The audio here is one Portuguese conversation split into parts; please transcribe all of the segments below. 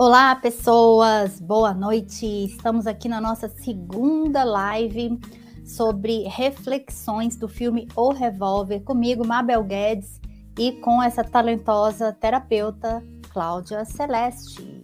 Olá, pessoas! Boa noite! Estamos aqui na nossa segunda live sobre reflexões do filme O Revólver, comigo, Mabel Guedes, e com essa talentosa terapeuta, Cláudia Celeste.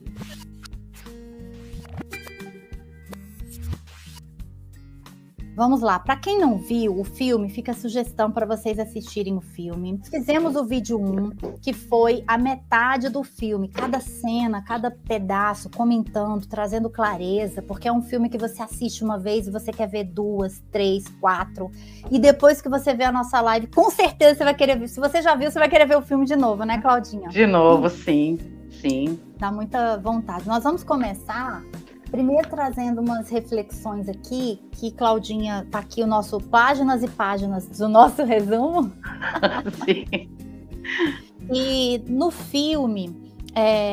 Vamos lá, para quem não viu o filme, fica a sugestão para vocês assistirem o filme. Fizemos o vídeo 1, que foi a metade do filme, cada cena, cada pedaço, comentando, trazendo clareza, porque é um filme que você assiste uma vez e você quer ver 2, 3, 4, e depois que você vê a nossa live, com certeza você vai querer ver. Se você já viu, você vai querer ver o filme de novo, né, Claudinha? De novo, sim. Dá muita vontade. Nós vamos começar primeiro trazendo umas reflexões aqui, que Claudinha, tá aqui o nosso páginas e páginas do nosso resumo. Sim. E no filme,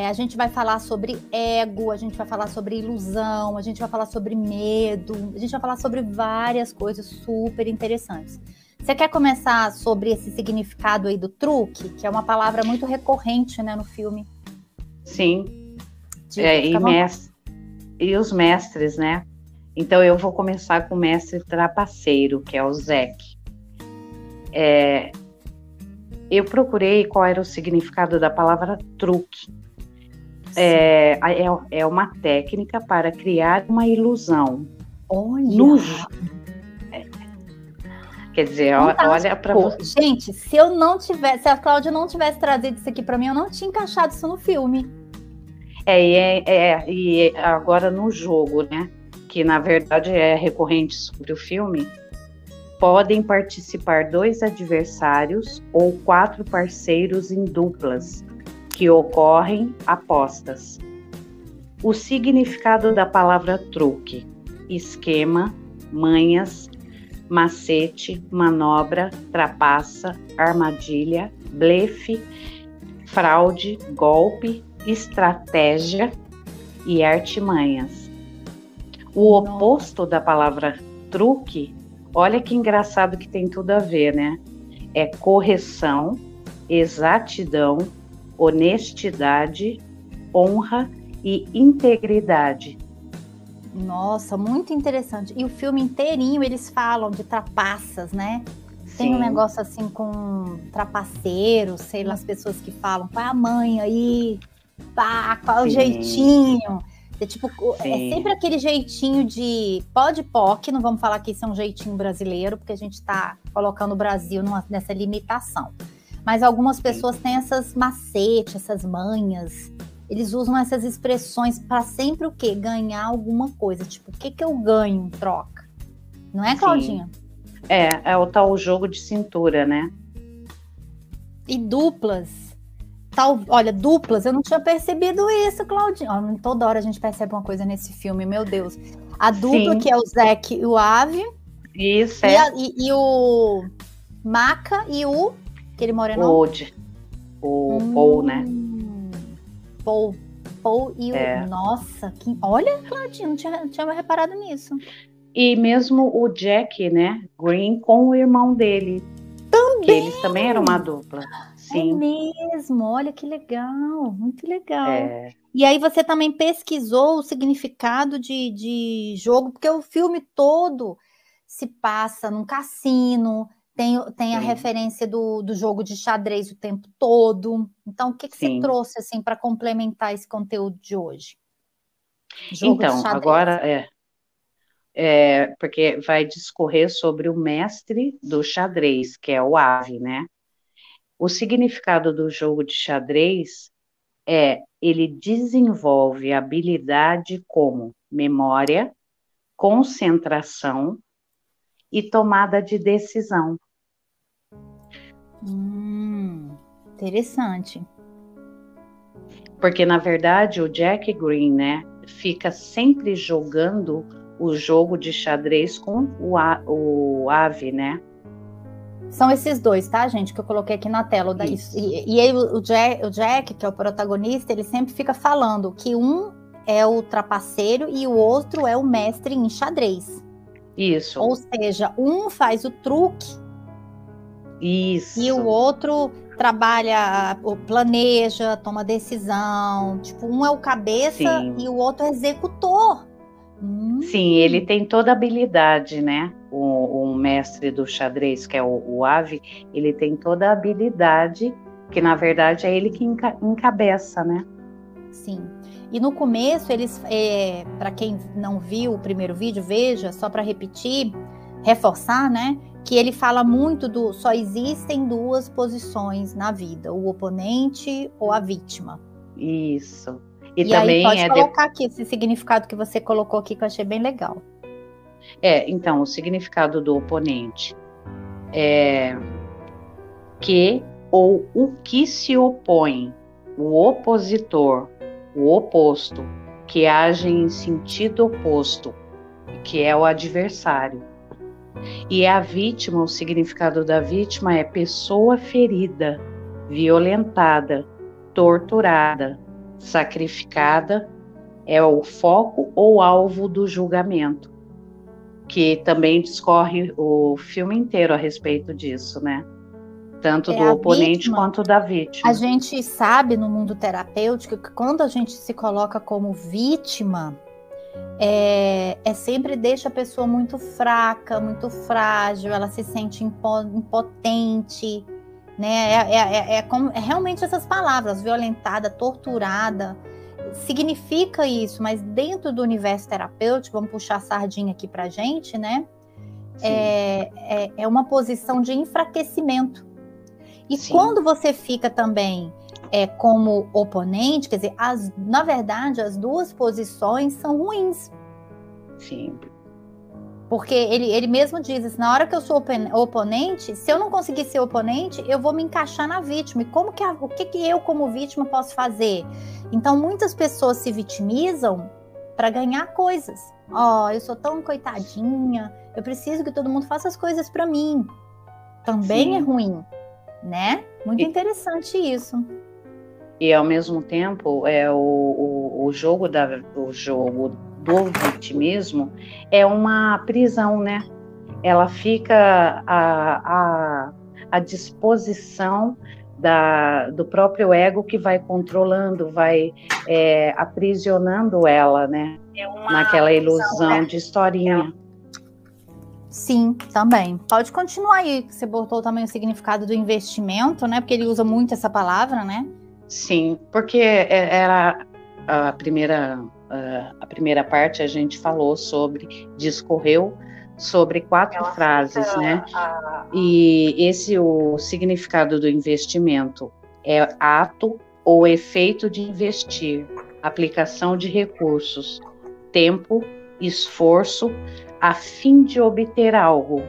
a gente vai falar sobre ego, a gente vai falar sobre ilusão, a gente vai falar sobre medo, a gente vai falar sobre várias coisas super interessantes. Você quer começar sobre esse significado aí do truque, que é uma palavra muito recorrente, né, no filme? Sim. E os mestres, né? Então eu vou começar com o mestre trapaceiro, que é o Zack. Eu procurei qual era o significado da palavra truque. É uma técnica para criar uma ilusão. Olha! Quer dizer, olha para você. Gente, se a Cláudia não tivesse trazido isso aqui para mim, eu não tinha encaixado isso no filme. E agora no jogo, né? Que na verdade é recorrente sobre o filme. Podem participar 2 adversários ou 4 parceiros em duplas, que ocorrem apostas. O significado da palavra truque: esquema, manhas, macete, manobra, trapaça, armadilha, blefe, fraude, golpe, estratégia e artimanhas. O oposto da palavra truque, olha que engraçado que tem tudo a ver, né? É correção, exatidão, honestidade, honra e integridade. Nossa, muito interessante. E o filme inteirinho eles falam de trapaças, né? Tem Sim. Um negócio assim com trapaceiro, sei lá, as pessoas que falam, qual é a mãe aí? Pá, qual é o jeitinho? É sempre aquele jeitinho de pode-poc, não vamos falar que isso é um jeitinho brasileiro, porque a gente está colocando o Brasil nessa limitação. Mas algumas pessoas têm essas macetes, essas manhas, eles usam essas expressões para sempre o quê? Ganhar alguma coisa. Tipo, o que eu ganho em troca? Não é, Claudinha? É o tal jogo de cintura, né? E duplas. Olha, duplas, eu não tinha percebido isso, Claudinha. Toda hora a gente percebe uma coisa nesse filme, meu Deus. A dupla, que é o Zack e o Ave. Isso, e o Maca e o... aquele moreno. O Paul, né? Paul e o... Nossa, olha, Claudinha, não tinha reparado nisso. E mesmo o Jack, né? Green com o irmão dele. Também! Que eles também eram uma dupla. Sim. É mesmo, olha que legal, muito legal. E aí você também pesquisou o significado de jogo, porque o filme todo se passa num cassino, tem a referência do jogo de xadrez o tempo todo. Então, o que você trouxe assim para complementar esse conteúdo de hoje? Jogo de xadrez. Agora porque vai discorrer sobre o mestre do xadrez, que é o Ave, né? O significado do jogo de xadrez ele desenvolve habilidade como memória, concentração e tomada de decisão. Interessante. Porque, na verdade, o Jack Green, né, fica sempre jogando o jogo de xadrez com o Ave, né? São esses dois, tá, gente, que eu coloquei aqui na tela. E aí o Jack, que é o protagonista, ele sempre fica falando que um é o trapaceiro e o outro é o mestre em xadrez. Isso. Ou seja, um faz o truque Isso. e o outro trabalha, planeja, toma decisão. Tipo, um é o cabeça Sim. e o outro é executor. Sim, ele tem toda a habilidade, né? O mestre do xadrez, que é o Ave, ele tem toda a habilidade, que na verdade é ele que encabeça, né? Sim. E no começo, eles, para quem não viu o primeiro vídeo, veja, só para repetir, reforçar, né? Que ele fala muito só existem duas posições na vida, o oponente ou a vítima. Isso. E também aí pode colocar aqui esse significado que você colocou aqui, que eu achei bem legal. Então, o significado do oponente é que ou o que se opõe, o opositor, o oposto, que age em sentido oposto, que é o adversário. E a vítima, o significado da vítima é pessoa ferida, violentada, torturada, sacrificada, é o foco ou alvo do julgamento, que também discorre o filme inteiro a respeito disso, né? Tanto do oponente vítima, quanto da vítima. A gente sabe no mundo terapêutico que quando a gente se coloca como vítima, sempre deixa a pessoa muito fraca, muito frágil, ela se sente impotente, né? Como, realmente essas palavras, violentada, torturada, significa isso, mas dentro do universo terapêutico, vamos puxar a sardinha aqui pra gente, né? É uma posição de enfraquecimento. E Sim. Quando você fica também como oponente, quer dizer, na verdade, as duas posições são ruins. Sim. Porque ele mesmo diz assim, na hora que eu sou oponente, se eu não conseguir ser oponente, eu vou me encaixar na vítima. E o que eu, como vítima, posso fazer? Então, muitas pessoas se vitimizam para ganhar coisas. Eu sou tão coitadinha, eu preciso que todo mundo faça as coisas para mim. Também Sim. É ruim. Né? Muito interessante isso. E ao mesmo tempo, o jogo do vitimismo é uma prisão, né? Ela fica à disposição do próprio ego que vai controlando, vai aprisionando ela, né? Naquela ilusão, né? De historinha. Sim, também. Pode continuar aí, você botou também o significado do investimento, né? Porque ele usa muito essa palavra, né? Sim, porque era a primeira parte a gente falou discorreu sobre 4 frases, né? E o significado do investimento é ato ou efeito de investir, aplicação de recursos, tempo, esforço, a fim de obter algo.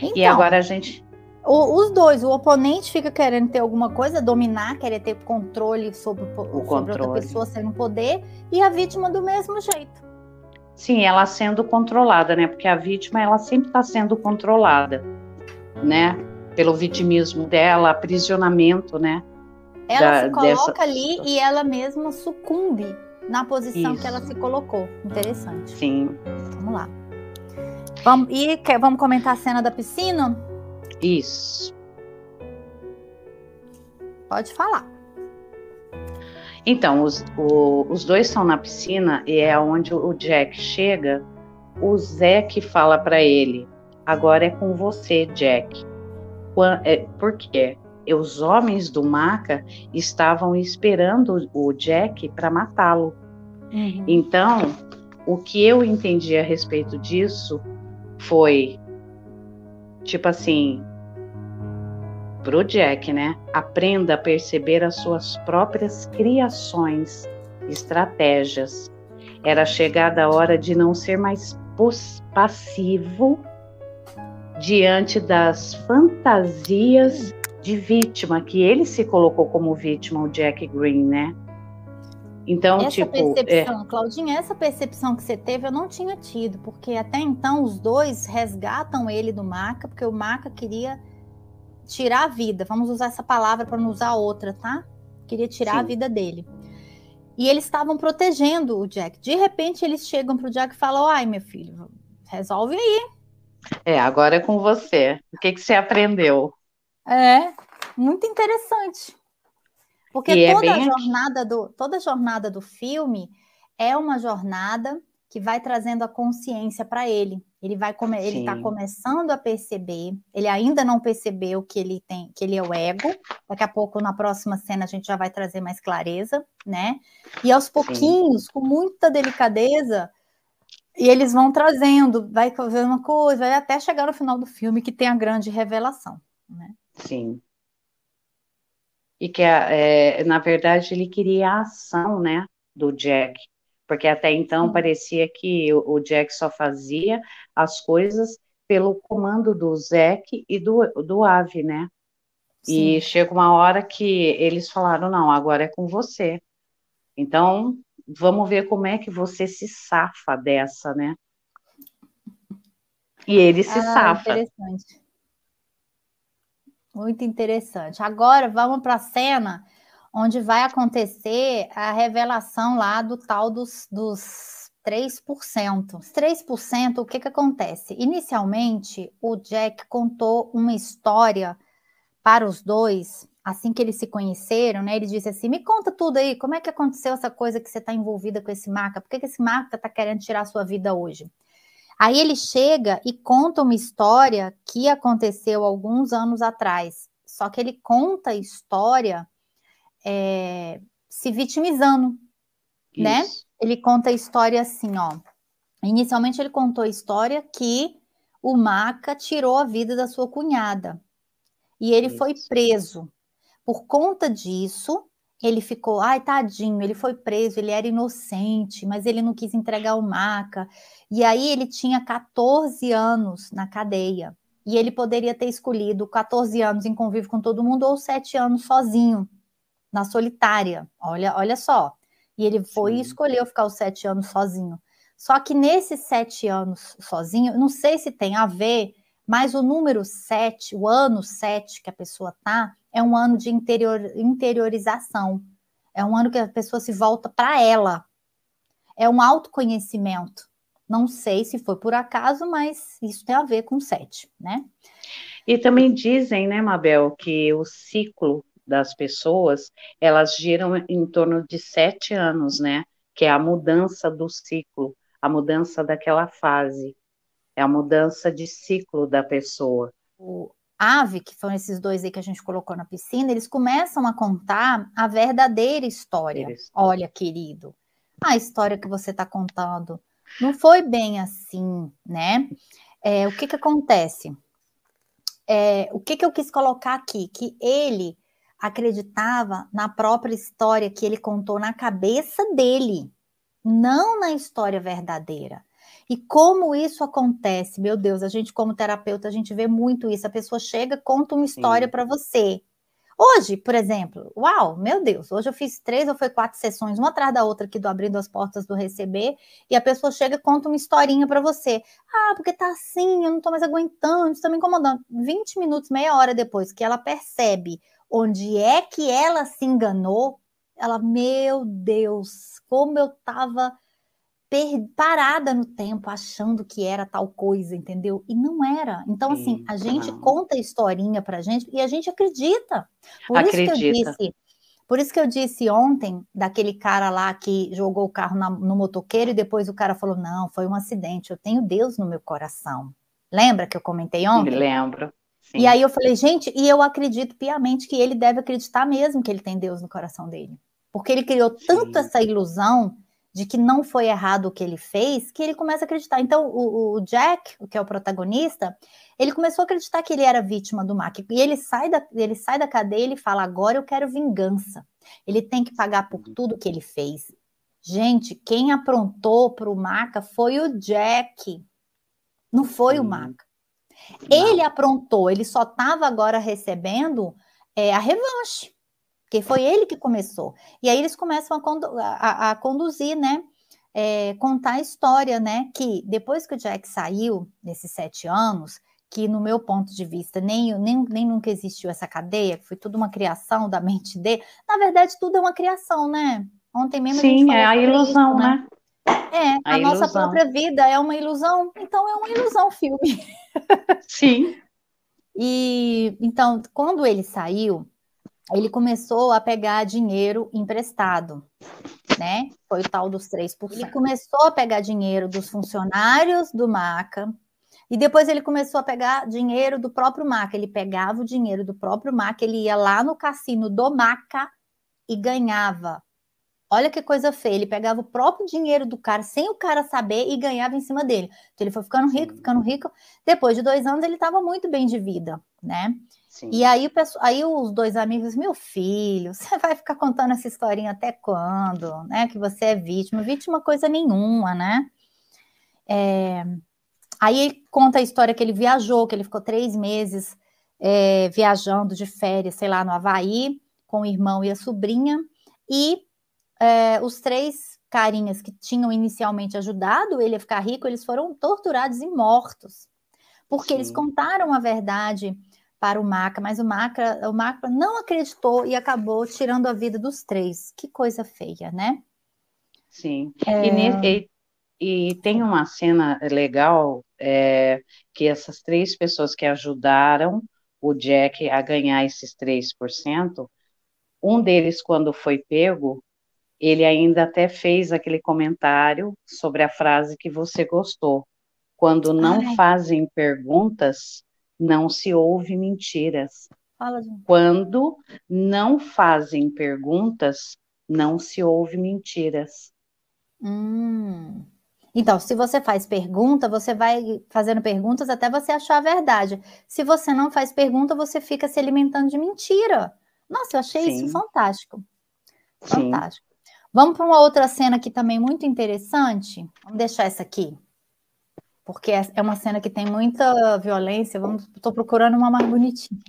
Então, e agora a gente... Os dois, o oponente fica querendo ter alguma coisa, dominar, querer ter controle sobre outra pessoa, sendo poder, e a vítima do mesmo jeito. Sim, ela sendo controlada, né? Porque a vítima, ela sempre está sendo controlada, né? Pelo vitimismo dela, aprisionamento, né? Ela se coloca ali e ela mesma sucumbe na posição Isso. Que ela se colocou. Interessante. Sim. Vamos lá. Vamos comentar a cena da piscina? Isso. Pode falar. Então, os dois estão na piscina e é onde o Jack chega. O Zack fala para ele: agora é com você, Jack. Por quê? Os homens do Maca estavam esperando o Jack para matá-lo. Uhum. Então, o que eu entendi a respeito disso foi, tipo assim, pro Jack, né? Aprenda a perceber as suas próprias criações, estratégias. Era chegada a hora de não ser mais passivo diante das fantasias de vítima, que ele se colocou como vítima, o Jack Green, né? Então, essa percepção, Claudinha, essa percepção que você teve, eu não tinha tido, porque até então os dois resgatam ele do Maca, porque o Maca queria tirar a vida, vamos usar essa palavra para não usar outra, tá? Queria tirar a vida dele. E eles estavam protegendo o Jack. De repente, eles chegam pro Jack e falam: ai, meu filho, resolve aí. Agora é com você. O que que você aprendeu? É, muito interessante. Porque E é bem aqui. toda a jornada do filme é uma jornada que vai trazendo a consciência para ele. Ele está Sim, começando a perceber, ele ainda não percebeu que ele tem, que ele é o ego. Daqui a pouco, na próxima cena, a gente já vai trazer mais clareza, né? E aos sim, pouquinhos, com muita delicadeza, e eles vão trazendo, vai fazendo uma coisa, vai até chegar no final do filme que tem a grande revelação, né? sim. E que, na verdade, ele queria a ação, né, do Jack, porque até então Sim, parecia que o Jack só fazia as coisas pelo comando do Zack e do Avi, né? E sim. chega uma hora que eles falaram, não, agora é com você. Então, vamos ver como é que você se safa dessa, né? E ele se Ah, safa. interessante. Muito interessante. Agora vamos para a cena onde vai acontecer a revelação lá do tal dos 3%. Os 3%, o que que acontece? Inicialmente, o Jack contou uma história para os dois, assim que eles se conheceram, né? Ele disse assim: me conta tudo aí, como é que aconteceu essa coisa que você está envolvida com esse Maca? Por que que esse Maca está querendo tirar a sua vida hoje? Aí ele chega e conta uma história que aconteceu alguns anos atrás. Só que ele conta a história se vitimizando, né? Isso, Ele conta a história assim, ó. Inicialmente ele contou a história que o Maca tirou a vida da sua cunhada e ele foi isso. preso. Por conta disso, ele ficou, ai, tadinho, ele foi preso, ele era inocente, mas ele não quis entregar o Maca. E aí ele tinha 14 anos na cadeia. E ele poderia ter escolhido 14 anos em convívio com todo mundo ou 7 anos sozinho, na solitária. Olha só. E ele foi e Sim, escolheu ficar os 7 anos sozinho. Só que nesses 7 anos sozinho, não sei se tem a ver, mas o número 7, o ano 7 que a pessoa tá, é um ano de interiorização. É um ano que a pessoa se volta para ela. É um autoconhecimento. Não sei se foi por acaso, mas isso tem a ver com 7, né? e também dizem, né, Mabel, que o ciclo das pessoas, elas giram em torno de 7 anos, né? Que é a mudança do ciclo, a mudança daquela fase, é a mudança de ciclo da pessoa. O Ave, que são esses dois aí que a gente colocou na piscina, eles começam a contar a verdadeira história. Eles- Olha, querido, a história que você está contando não foi bem assim, né? O que que acontece? O que que eu quis colocar aqui? Que ele acreditava na própria história que ele contou na cabeça dele, não na história verdadeira. E como isso acontece, meu Deus, a gente como terapeuta, a gente vê muito isso. A pessoa chega, conta uma história Sim, para você. Hoje, por exemplo, uau, meu Deus, hoje eu fiz 3 ou foi 4 sessões, uma atrás da outra aqui do Abrindo as Portas do Receber, e a pessoa chega e conta uma historinha para você. Ah, porque tá assim, eu não tô mais aguentando, isso tá me incomodando. 20 minutos, meia hora depois que ela percebe onde é que ela se enganou, ela, meu Deus, como eu tava parada no tempo, achando que era tal coisa, entendeu? E não era. Então, assim, sim, a gente não. conta a historinha pra gente e a gente acredita. Por isso que eu Acredita. disse, por isso que eu disse ontem daquele cara lá que jogou o carro no motoqueiro e depois o cara falou: "Não, foi um acidente. Eu tenho Deus no meu coração". Lembra que eu comentei Me ontem? lembro, E sim, aí eu falei: "Gente, e eu acredito piamente que ele deve acreditar mesmo que ele tem Deus no coração dele". Porque ele criou tanto sim, essa ilusão de que não foi errado o que ele fez, que ele começa a acreditar. Então, o Jack, o que é o protagonista, ele começou a acreditar que ele era vítima do Mac. E ele sai da cadeia e ele fala: agora eu quero vingança. Ele tem que pagar por tudo que ele fez. Gente, quem aprontou para o Maca foi o Jack, não foi o sim, Maca. Ele não, aprontou, ele só estava agora recebendo a revanche, porque foi ele que começou. E aí eles começam a conduzir, né? Contar a história, né? Que depois que o Jack saiu, nesses 7 anos, que no meu ponto de vista nem nunca existiu essa cadeia, que foi tudo uma criação da mente dele. Na verdade, tudo é uma criação, né? Ontem mesmo a gente sim, é falou a sobre isso, ilusão, né? né? A a nossa ilusão. própria vida é uma ilusão, então é uma ilusão o filme. Sim. E então, quando ele saiu, ele começou a pegar dinheiro emprestado, né? Foi o tal dos 3%. Ele começou a pegar dinheiro dos funcionários do Maca, e depois ele começou a pegar dinheiro do próprio Maca. Ele pegava o dinheiro do próprio Maca, ele ia lá no cassino do Maca e ganhava. Olha que coisa feia, ele pegava o próprio dinheiro do cara, sem o cara saber, e ganhava em cima dele. Então ele foi ficando rico, Sim. ficando rico. Depois de 2 anos, ele estava muito bem de vida, né? Sim. E aí, aí os 2 amigos, meu filho, você vai ficar contando essa historinha até quando, né? Que você é vítima. Vítima coisa nenhuma, né? Aí ele conta a história que ele viajou, que ele ficou 3 meses viajando de férias, sei lá, no Havaí, com o irmão e a sobrinha. E os 3 carinhas que tinham inicialmente ajudado ele a ficar rico, eles foram torturados e mortos. Porque eles contaram a verdade para o Maca, mas o Maca não acreditou e acabou tirando a vida dos 3. Que coisa feia, né? Sim. E tem uma cena legal que essas 3 pessoas que ajudaram o Jack a ganhar esses 3%, um deles, quando foi pego, ele ainda até fez aquele comentário sobre a frase que você gostou. Quando não Ai, fazem perguntas, não se ouve mentiras. fala de... Quando não fazem perguntas, não se ouve mentiras. Então, se você faz pergunta, você vai fazendo perguntas até você achar a verdade. Se você não faz pergunta, você fica se alimentando de mentira. Nossa, eu achei isso Sim, fantástico. sim. Fantástico. Vamos para uma outra cena aqui também muito interessante. Vamos deixar essa aqui, porque é uma cena que tem muita violência. Estou procurando uma mais bonitinha.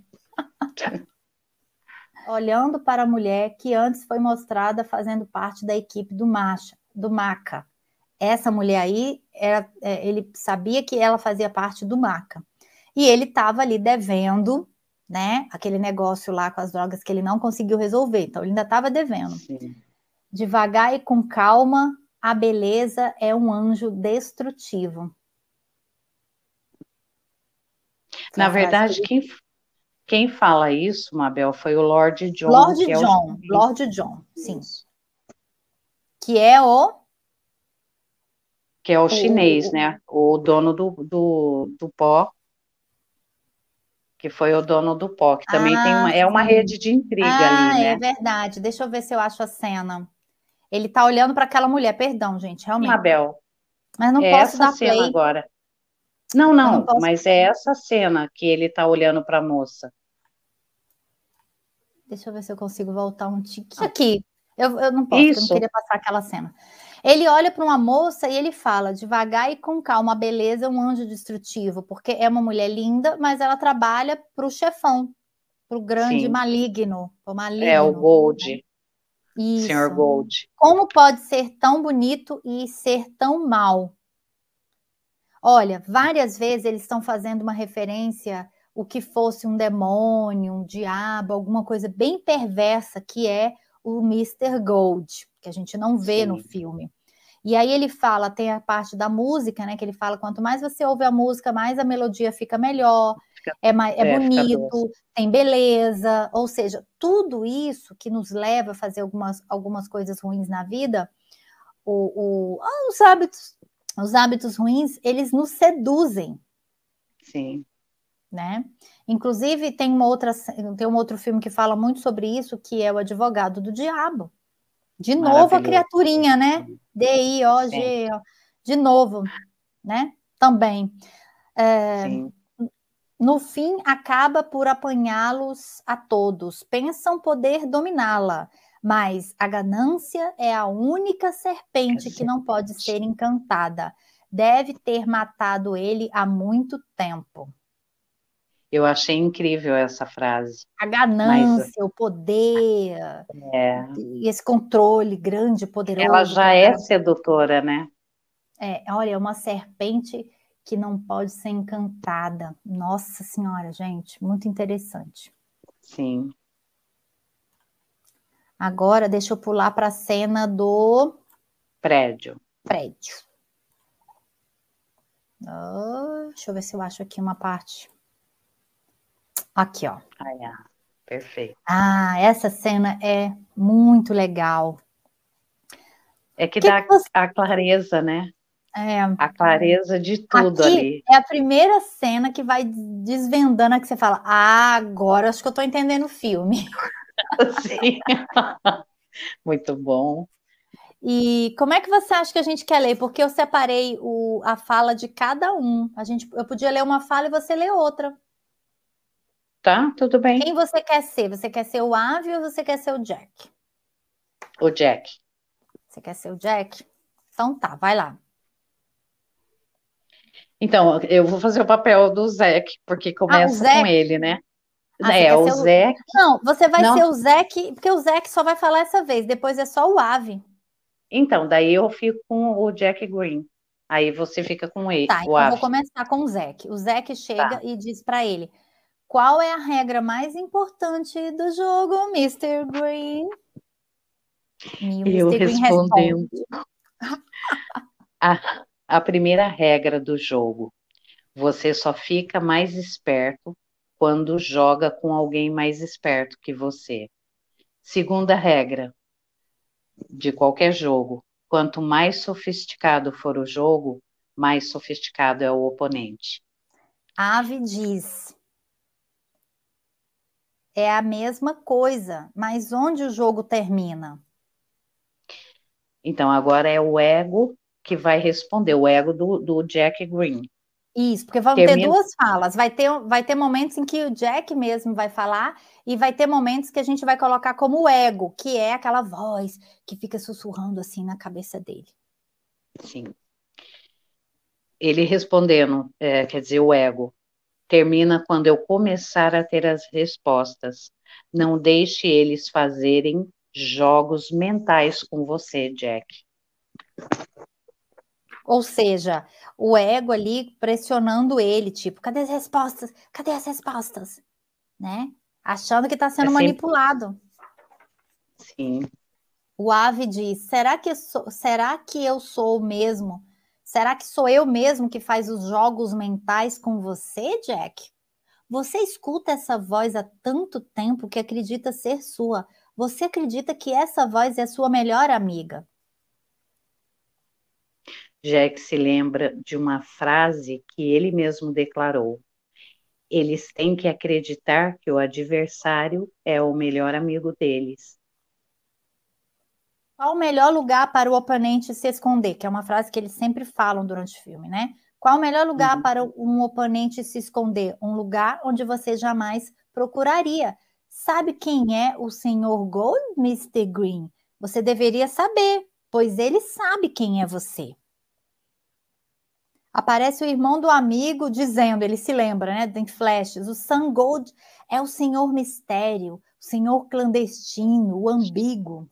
Olhando para a mulher que antes foi mostrada fazendo parte da equipe do Maca. Essa mulher aí, ele sabia que ela fazia parte do Maca. E ele estava ali devendo, né? Aquele negócio lá com as drogas que ele não conseguiu resolver. Então, ele ainda estava devendo. Sim. Devagar e com calma, a beleza é um anjo destrutivo. Foi Na a frase que verdade, ele... quem fala isso, Mabel, foi o Lord John, Lord que é o John, chinês. Lord John, sim. Isso. Que é Que é o chinês, o, né? O dono do pó, que foi o dono do pó, que também é uma sim. rede de intriga ali, Ah, é né? verdade. Deixa eu ver se eu acho a cena. Ele tá olhando para aquela mulher, perdão, gente, realmente. Mabel, Mas não é posso essa dar cena play. agora. Não, Eu não não, posso. mas é essa cena que ele tá olhando para a moça. Deixa eu ver se eu consigo voltar um tiquinho aqui. Eu não posso, porque eu não Isso, queria passar aquela cena. Ele olha para uma moça e ele fala, devagar e com calma, a beleza é um anjo destrutivo, porque é uma mulher linda, mas ela trabalha para o chefão, para o grande sim. maligno, o É o maligno. Gold, Senhor Isso. Gold. Como pode ser tão bonito e ser tão mal? Olha, várias vezes eles estão fazendo uma referência, o que fosse um demônio, um diabo, alguma coisa bem perversa, que é o Mister Gold, que a gente não vê no Sim, filme. E aí ele fala, tem a parte da música, né? Que ele fala, quanto mais você ouve a música, mais a melodia fica melhor, é fica doce. bonito, tem beleza, ou seja, tudo isso que nos leva a fazer algumas coisas ruins na vida, os hábitos ruins, eles nos seduzem, Sim, né? Inclusive, tem um outro filme que fala muito sobre isso, que é O Advogado do Diabo. De novo a maravilhoso. criaturinha, né? Sim, D-I-O-G, de novo, né? Também. sim. No fim, acaba por apanhá-los a todos. Pensam poder dominá-la, mas a ganância é a única serpente que não pode ser encantada. Deve ter matado ele há muito tempo. Eu achei incrível essa frase, A mas ganância, o poder, é, e esse controle grande, ela poderoso que já o é cara... sedutora, né? Olha, é uma serpente que não pode ser encantada. Nossa Senhora, gente, muito interessante. Sim. Agora, deixa eu pular para a cena do Prédio. prédio. Deixa eu ver se eu acho aqui uma parte. Aqui, ó. Perfeito. Essa cena é muito legal. É que dá a clareza, né? A clareza de tudo aqui ali. É a primeira cena que vai desvendando, que você fala, agora acho que eu tô entendendo o filme. Sim. Muito bom. E como é que você acha que a gente quer ler? Porque eu separei a fala de cada um. Eu podia ler uma fala e você ler outra. Tá, tudo bem. Quem você quer ser? Você quer ser o Avi ou você quer ser o Jack? O Jack. Você quer ser o Jack? Então tá, vai lá. Então, eu vou fazer o papel do Zack, porque O começa com Zack? ele, né? Você quer O ser Zack. Não, você vai Não. ser o Zack, porque o Zack só vai falar essa vez, depois é só o Avi. Então, daí eu fico com o Jack Green. Aí você fica com ele, Tá, o então eu vou Avi. começar com o Zack. O Zack chega Tá. e diz para ele: qual é a regra mais importante do jogo, Mr. Green? E o Eu Mr. Green responde: respondendo. A primeira regra do jogo: você só fica mais esperto quando joga com alguém mais esperto que você. Segunda regra de qualquer jogo: quanto mais sofisticado for o jogo, mais sofisticado é o oponente. Ave diz: é a mesma coisa, mas onde o jogo termina? Então, agora é o ego que vai responder, o ego do Jack Green. Isso, porque vão ter Termina. duas falas. Vai ter momentos em que o Jack mesmo vai falar, e vai ter momentos que a gente vai colocar como o ego, que é aquela voz que fica sussurrando assim na cabeça dele. Sim. Ele respondendo, quer dizer, o ego, termina quando eu começar a ter as respostas. Não deixe eles fazerem jogos mentais com você, Jack. Ou seja, o ego ali pressionando ele, tipo, cadê as respostas? Cadê as respostas? Né? Achando que está É sendo sempre. manipulado. Sim. O Ave diz: será que eu sou o mesmo? Será que sou eu mesmo que faz os jogos mentais com você, Jack? Você escuta essa voz há tanto tempo que acredita ser sua. Você acredita que essa voz é sua melhor amiga? Jack se lembra de uma frase que ele mesmo declarou: eles têm que acreditar que o adversário é o melhor amigo deles. Qual o melhor lugar para o oponente se esconder? Que é uma frase que eles sempre falam durante o filme, né? Qual o melhor lugar Uhum. para um oponente se esconder? Um lugar onde você jamais procuraria. Sabe quem é o Senhor Gold, Mr. Green? Você deveria saber, pois ele sabe quem é você. Aparece o irmão do amigo dizendo, ele se lembra, né? Tem flashes. O Sun Gold é o Senhor Mistério, o Senhor Clandestino, o ambíguo.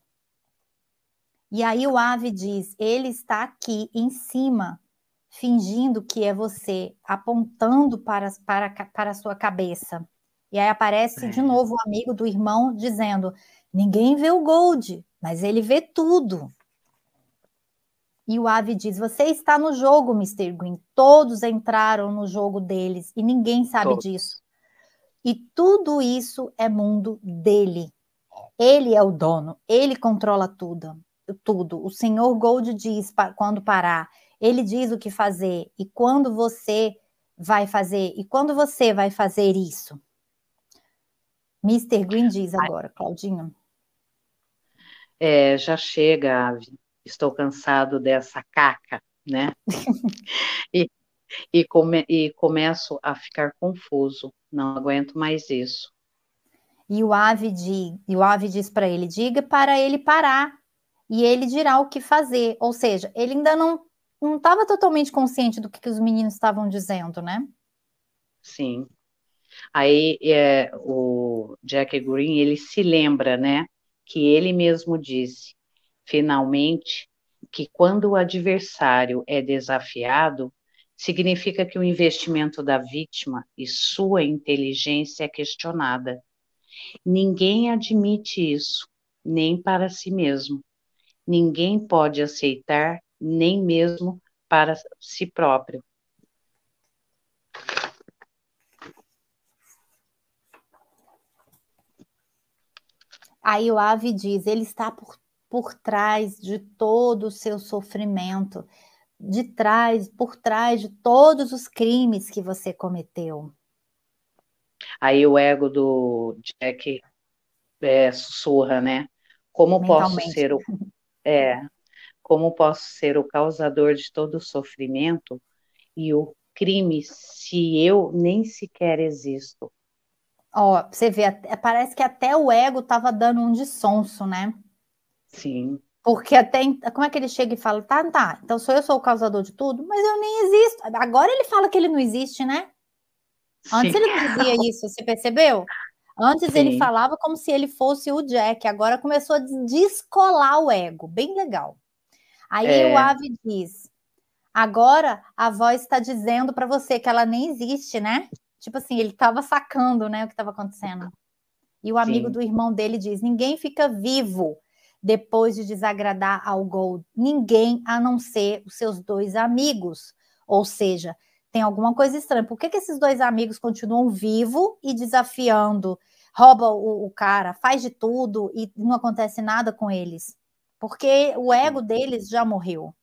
E aí o Ave diz, ele está aqui em cima, fingindo que é você, apontando para a sua cabeça. E aí aparece de novo o amigo do irmão dizendo, ninguém vê o Gold, mas ele vê tudo. E o Ave diz, você está no jogo, Mr. Green. Todos entraram no jogo deles e ninguém sabe disso. E tudo isso é mundo dele. Ele é o dono, ele controla tudo. Tudo. O senhor Gold diz quando parar, ele diz o que fazer e quando você vai fazer isso. Mr. Green diz agora, Claudinho. Já chega, Ave. Estou cansado dessa caca, né? E começo a ficar confuso. Não aguento mais isso. E o Ave diz para ele, diga para ele parar. E ele dirá o que fazer. Ou seja, ele ainda não estava totalmente consciente do que os meninos estavam dizendo, né? Sim. Aí o Jack Green, ele se lembra, né? Que ele mesmo disse, finalmente, que quando o adversário é desafiado, significa que o investimento da vítima e sua inteligência é questionada. Ninguém admite isso, nem para si mesmo. Ninguém pode aceitar nem mesmo para si próprio. Aí o Ave diz, ele está por trás de todo o seu sofrimento, por trás de todos os crimes que você cometeu. Aí o ego do Jack sussurra, né? Como posso Mentalmente. ser é, como posso ser o causador de todo o sofrimento e o crime se eu nem sequer existo? Ó, você vê, parece que até o ego estava dando um de sonso, né? Sim, Porque até, como é que ele chega e fala, tá, então eu sou o causador de tudo, mas eu nem existo. Agora ele fala que ele não existe, né? Antes sim, ele não dizia isso, você percebeu? Antes ele sim, falava como se ele fosse o Jack, agora começou a descolar o ego, bem legal. Aí o é, Ave diz, agora a voz está dizendo para você que ela nem existe, né? Tipo assim, ele estava sacando, né, o que estava acontecendo. E o amigo sim, do irmão dele diz: ninguém fica vivo depois de desagradar ao Gold. Ninguém, a não ser os seus dois amigos. Ou seja, tem alguma coisa estranha. Por que esses dois amigos continuam vivos e desafiando? Rouba o cara, faz de tudo e não acontece nada com eles. Porque o ego sim, deles já morreu.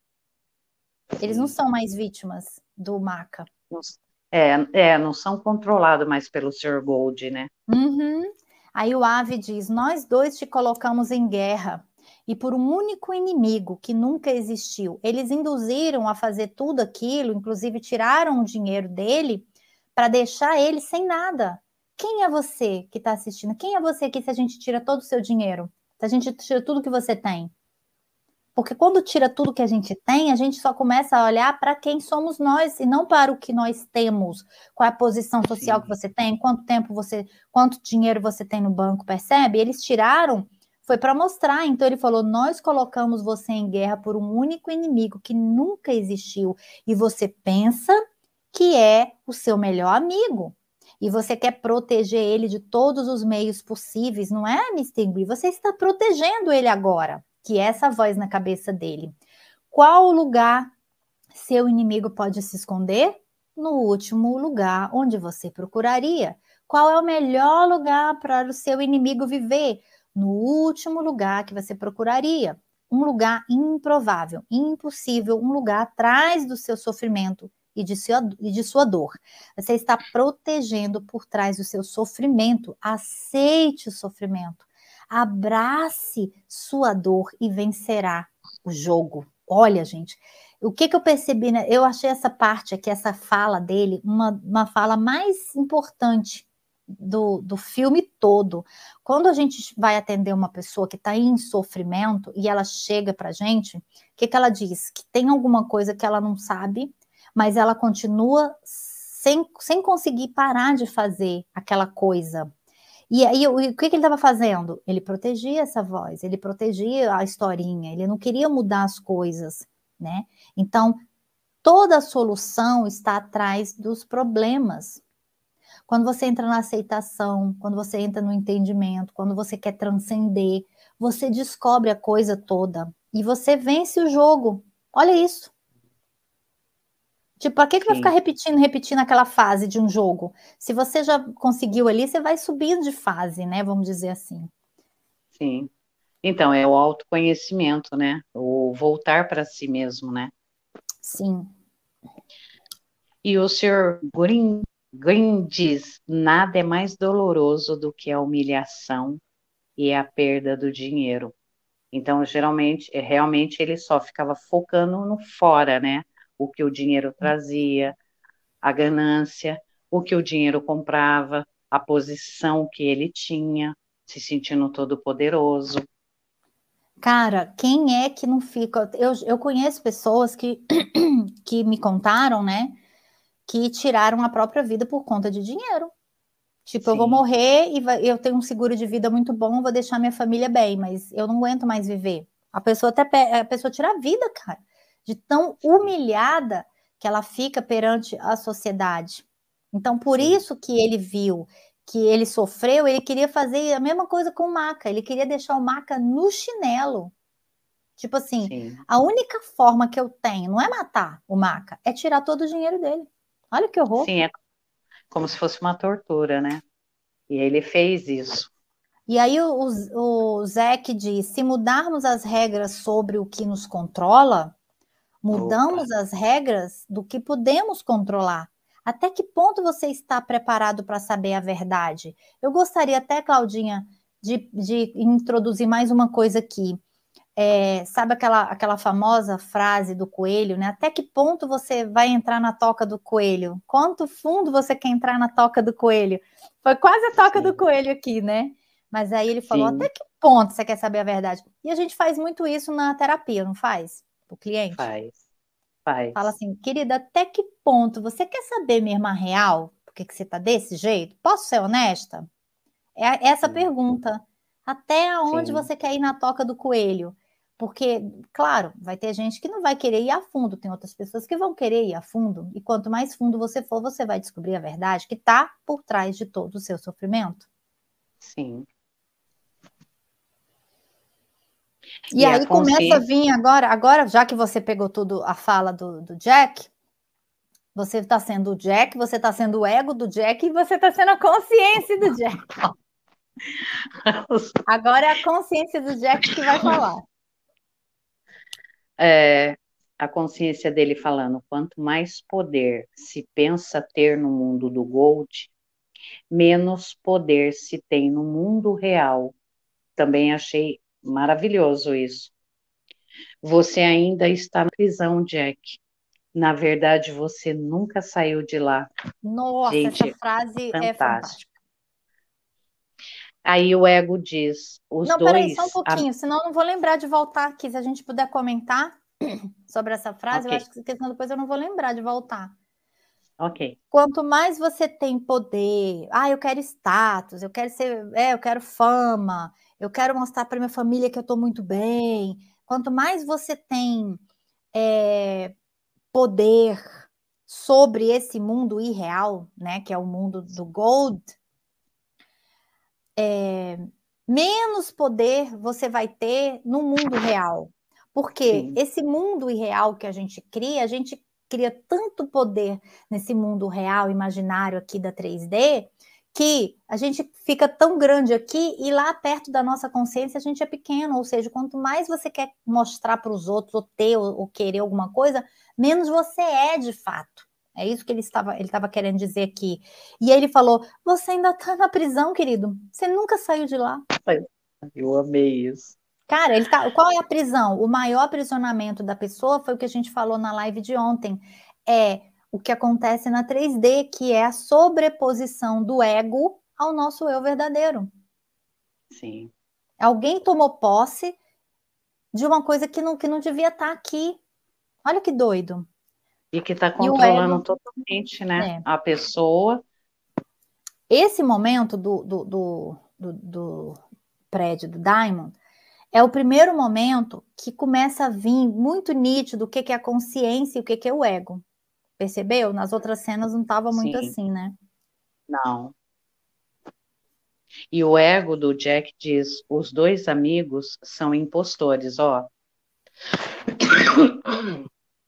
Eles não sim. são mais vítimas do Maca. Não, não são controlados mais pelo Sr. Gold, né? Uhum. Aí o Ave diz: nós dois te colocamos em guerra e por um único inimigo que nunca existiu. Eles induziram a fazer tudo aquilo, inclusive tiraram o dinheiro dele para deixar ele sem nada. Quem é você que está assistindo? Quem é você que se a gente tira todo o seu dinheiro? Se a gente tira tudo que você tem? Porque quando tira tudo que a gente tem, a gente só começa a olhar para quem somos nós e não para o que nós temos. Qual é a posição social que Sim, você tem, quanto dinheiro você tem no banco, percebe? Eles tiraram, foi para mostrar. Então ele falou: nós colocamos você em guerra por um único inimigo que nunca existiu. E você pensa que é o seu melhor amigo. E você quer proteger ele de todos os meios possíveis, não é, Mr. Green? Você está protegendo ele agora, que é essa voz na cabeça dele. Qual lugar seu inimigo pode se esconder? No último lugar onde você procuraria. Qual é o melhor lugar para o seu inimigo viver? No último lugar que você procuraria. Um lugar improvável, impossível, um lugar atrás do seu sofrimento e de sua dor. Você está protegendo por trás do seu sofrimento. Aceite o sofrimento. Abrace sua dor e vencerá o jogo. Olha, gente, o que eu percebi, né? Eu achei essa parte aqui, essa fala dele, uma fala mais importante do filme todo. Quando a gente vai atender uma pessoa que está em sofrimento e ela chega para a gente, o que ela diz? Que tem alguma coisa que ela não sabe, mas ela continua sem conseguir parar de fazer aquela coisa. E aí, o que ele estava fazendo? Ele protegia essa voz, ele protegia a historinha, ele não queria mudar as coisas, né? Então, toda a solução está atrás dos problemas. Quando você entra na aceitação, quando você entra no entendimento, quando você quer transcender, você descobre a coisa toda e você vence o jogo. Olha isso. Tipo, para que vai ficar sim, repetindo aquela fase de um jogo? Se você já conseguiu ali, você vai subindo de fase, né? Vamos dizer assim. sim. Então, é o autoconhecimento, né? O voltar para si mesmo, né? Sim. E o Sr. Green diz: nada é mais doloroso do que a humilhação e a perda do dinheiro. Então, geralmente, realmente ele só ficava focando no fora, né? O que o dinheiro trazia, a ganância, o que o dinheiro comprava, a posição que ele tinha, se sentindo todo poderoso. Cara, quem é que não fica? Eu conheço pessoas que me contaram, né, que tiraram a própria vida por conta de dinheiro. Tipo, eu vou Sim, morrer e eu tenho um seguro de vida muito bom, vou deixar minha família bem, mas eu não aguento mais viver. A pessoa tira a vida, cara, de tão sim, humilhada que ela fica perante a sociedade. Então, por sim, isso que ele viu que ele sofreu, ele queria fazer a mesma coisa com o Maca, ele queria deixar o Maca no chinelo. Tipo assim, sim. a única forma que eu tenho não é matar o Maca, é tirar todo o dinheiro dele. Olha que horror. Sim, é como se fosse uma tortura, né? E ele fez isso. E aí o Zeke diz, se mudarmos as regras sobre o que nos controla, Opa, mudamos as regras do que podemos controlar. Até que ponto você está preparado para saber a verdade? Eu gostaria até, Claudinha, de introduzir mais uma coisa aqui. Sabe aquela famosa frase do coelho, né? Até que ponto você vai entrar na toca do coelho? Quanto fundo você quer entrar na toca do coelho? Foi quase a toca do sim, coelho aqui, né? Mas aí ele falou: até sim, que ponto você quer saber a verdade? E a gente faz muito isso na terapia, não faz? O cliente faz, fala faz. assim: querida, até que ponto você quer saber mesmo a real? Por que que você tá desse jeito? Posso ser honesta? É essa Sim, pergunta. Até onde sim, você quer ir na toca do coelho? Porque, claro, vai ter gente que não vai querer ir a fundo, tem outras pessoas que vão querer ir a fundo, e quanto mais fundo você for, você vai descobrir a verdade que está por trás de todo o seu sofrimento. sim. E E a aí começa a consciência, vir agora, já que você pegou tudo a fala do Jack, você está sendo o Jack, você está sendo o ego do Jack e você está sendo a consciência do Jack. Agora é a consciência do Jack que vai falar. é, a consciência dele falando, quanto mais poder se pensa ter no mundo do Gold, menos poder se tem no mundo real. Também achei maravilhoso isso. Você ainda está na prisão, Jack. Na verdade, você nunca saiu de lá. Nossa, essa Gente, frase é fantástico. fantástica. Aí o ego diz, os Não, peraí, só um dois. pouquinho, senão eu não vou lembrar de voltar aqui. Se a gente puder comentar sobre essa frase, Ok, eu acho que senão depois eu não vou lembrar de voltar. ok. Quanto mais você tem poder, eu quero status, eu quero ser, eu quero fama, eu quero mostrar para minha família que eu estou muito bem. Quanto mais você tem poder sobre esse mundo irreal, né, que é o mundo do gold, menos poder você vai ter no mundo real. Porque Sim, esse mundo irreal que a gente cria tanto poder nesse mundo real, imaginário aqui da 3D, que a gente fica tão grande aqui e lá perto da nossa consciência a gente é pequeno. Ou seja, quanto mais você quer mostrar para os outros, ou ter, ou querer alguma coisa, menos você é de fato. É isso que ele estava querendo dizer aqui. E ele falou: você ainda está na prisão, querido. Você nunca saiu de lá. eu amei isso. Cara, qual é a prisão? O maior aprisionamento da pessoa foi o que a gente falou na live de ontem. É o que acontece na 3D, que é a sobreposição do ego ao nosso eu verdadeiro. Sim. Alguém tomou posse de uma coisa que não devia estar aqui. Olha que doido. E que está E o controlando ego, totalmente, né? né? A pessoa. Esse momento do prédio do Diamond é o primeiro momento que começa a vir muito nítido o que que é a consciência e o que que é o ego. Percebeu? Nas outras cenas não estava muito Sim, assim, né? não. E o ego do Jack diz: os dois amigos são impostores, ó.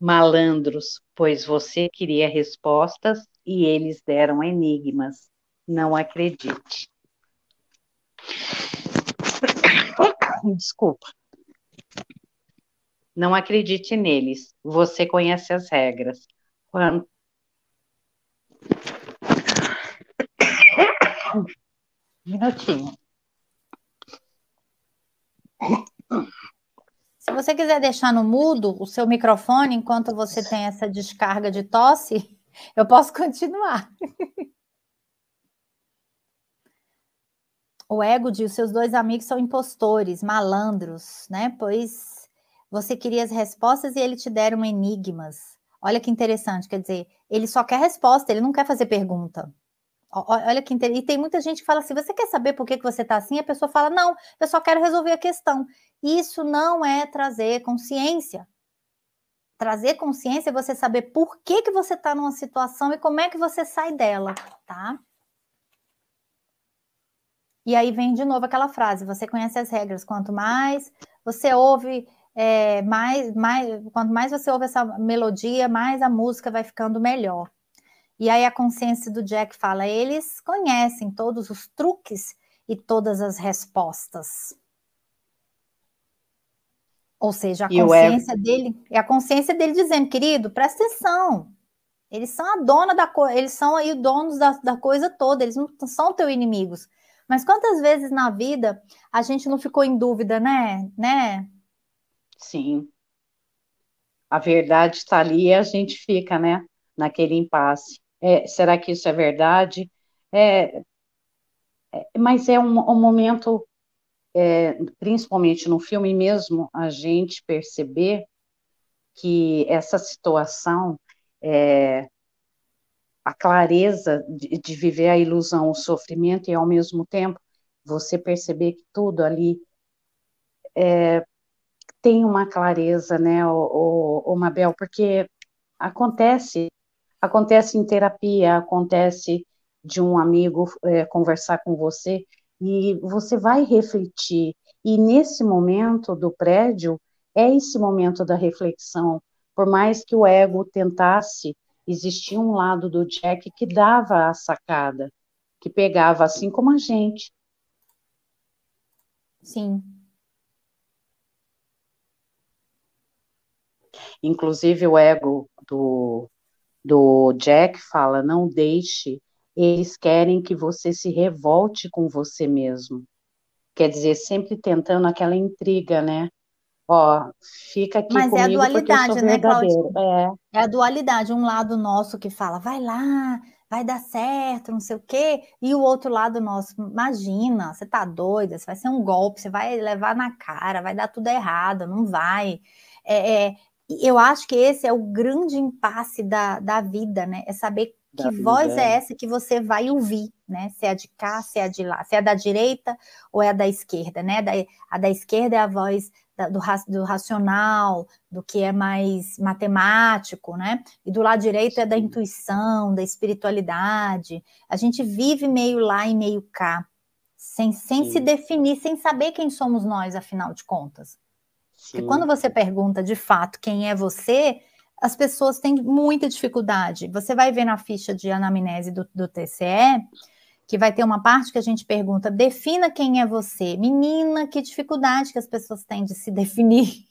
Malandros, pois você queria respostas e eles deram enigmas. Não acredite. Desculpa. Não acredite neles. Você conhece as regras. Quando... Um minutinho. Se você quiser deixar no mudo o seu microfone enquanto você tem essa descarga de tosse, eu posso continuar. O ego de os seus dois amigos são impostores, malandros, né? Pois você queria as respostas e eles te deram enigmas. Olha que interessante, quer dizer, ele só quer resposta, ele não quer fazer pergunta. Olha que interessante. E tem muita gente que fala assim: você quer saber por que que você está assim? A pessoa fala: não, eu só quero resolver a questão. Isso não é trazer consciência. Trazer consciência é você saber por que que você está numa situação e como é que você sai dela, tá? E aí vem de novo aquela frase: você conhece as regras, quanto mais você ouve quanto mais você ouve essa melodia, mais a música vai ficando melhor. E aí a consciência do Jack fala, eles conhecem todos os truques e todas as respostas. Ou seja, a consciência dele, é a consciência dele dizendo, querido, presta atenção. Eles são a dona da coisa, eles são aí donos da coisa toda, eles não são teus inimigos. Mas quantas vezes na vida a gente não ficou em dúvida, né? Sim. A verdade está ali e a gente fica, né, naquele impasse. Será que isso é verdade? Mas é um momento, principalmente no filme mesmo, a gente perceber que essa situação, a clareza de viver a ilusão, o sofrimento, e ao mesmo tempo você perceber que tudo ali tem uma clareza, né, o Mabel, porque acontece em terapia, acontece de um amigo conversar com você, e você vai refletir, e nesse momento do prédio, é esse momento da reflexão, por mais que o ego tentasse, existia um lado do Jack que dava a sacada, que pegava assim como a gente. Sim. Inclusive o ego do Jack fala, não deixe, eles querem que você se revolte com você mesmo. Quer dizer, sempre tentando aquela intriga, né? Ó, fica aqui Mas é a comigo porque eu sou dualidade, né, verdadeiro. Claudinha? É a dualidade, um lado nosso que fala, vai lá, vai dar certo, não sei o quê, e o outro lado nosso, imagina, você tá doida, você vai ser um golpe, você vai levar na cara, vai dar tudo errado, não vai. É, é, eu acho que esse é o grande impasse da vida, né? É saber que Da voz é vida. essa que você vai ouvir, né? Se é a de cá, se é a de lá, se é a da direita ou é a da esquerda, né? A da esquerda é a voz do racional, do que é mais matemático, né? E do lado direito é da intuição, da espiritualidade. A gente vive meio lá e meio cá, sem se definir, sem saber quem somos nós, afinal de contas. Porque quando você pergunta de fato quem é você, as pessoas têm muita dificuldade. Você vai ver na ficha de anamnese do TCE que vai ter uma parte que a gente pergunta, defina quem é você. Menina, que dificuldade que as pessoas têm de se definir.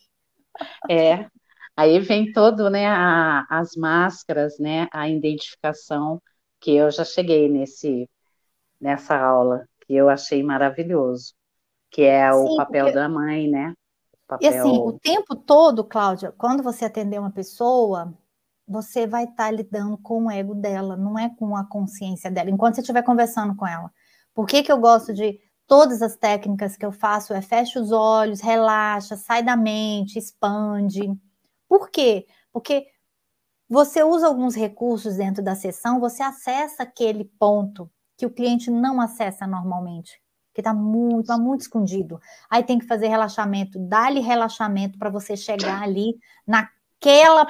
Aí vem todo, né, as máscaras, né, a identificação, que eu já cheguei nessa aula, que eu achei maravilhoso, que é o Sim, papel porque... da mãe, né, o E assim, o papel... tempo todo, Cláudia, quando você atender uma pessoa, você vai estar lidando com o ego dela, não é com a consciência dela, enquanto você estiver conversando com ela. Por que que eu gosto de todas as técnicas que eu faço é fecha os olhos, relaxa, sai da mente, expande. Por quê? Porque você usa alguns recursos dentro da sessão, você acessa aquele ponto que o cliente não acessa normalmente, que está tá muito escondido. Aí tem que fazer relaxamento, dá-lhe relaxamento para você chegar ali naquela.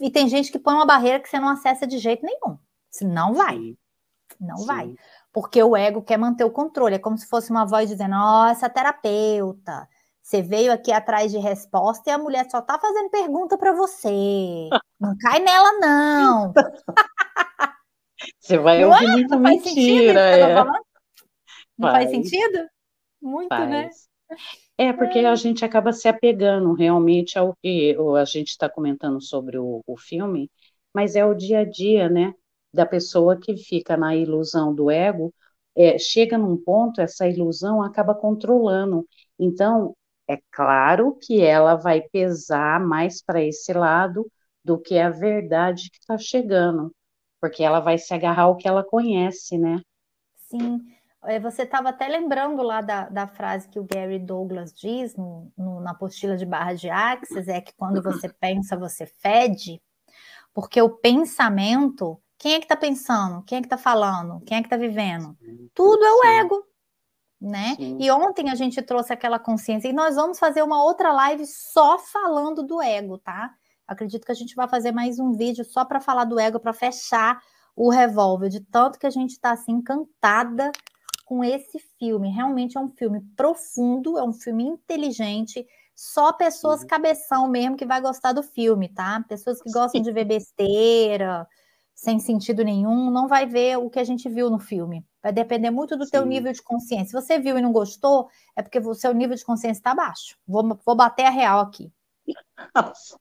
E tem gente que põe uma barreira que você não acessa de jeito nenhum. Não vai, Sim, não vai. sim. Porque o ego quer manter o controle. É como se fosse uma voz dizendo: nossa, terapeuta, você veio aqui atrás de resposta e a mulher só está fazendo pergunta para você. Não cai nela, não. Você vai Não é? ouvir muita Não faz sentido mentira, isso que eu tô falando? Não faz faz, sentido? Muito, né? faz. Porque a gente acaba se apegando realmente ao que a gente está comentando sobre o filme, mas é o dia a dia, né, da pessoa que fica na ilusão do ego, chega num ponto, essa ilusão acaba controlando. Então, é claro que ela vai pesar mais para esse lado do que a verdade que está chegando, porque ela vai se agarrar ao que ela conhece, né? Sim. Você estava até lembrando lá da frase que o Gary Douglas diz na apostila de barra de Axis, é que quando você pensa, você fede. Porque o pensamento, quem é que está pensando? Quem é que está falando? Quem é que está vivendo? Tudo é o Sim, ego, né? sim. E ontem a gente trouxe aquela consciência e nós vamos fazer uma outra live só falando do ego, tá? Acredito que a gente vai fazer mais um vídeo só para falar do ego, para fechar o revólver, de tanto que a gente está assim encantada com esse filme. Realmente é um filme profundo, é um filme inteligente, Só pessoas Sim. cabeção mesmo que vai gostar do filme, tá? Pessoas que gostam de ver besteira, sem sentido nenhum, não vai ver o que a gente viu no filme. Vai depender muito do teu Sim. nível de consciência. Se você viu e não gostou, é porque o seu nível de consciência está baixo. Vou bater a real aqui. Nossa.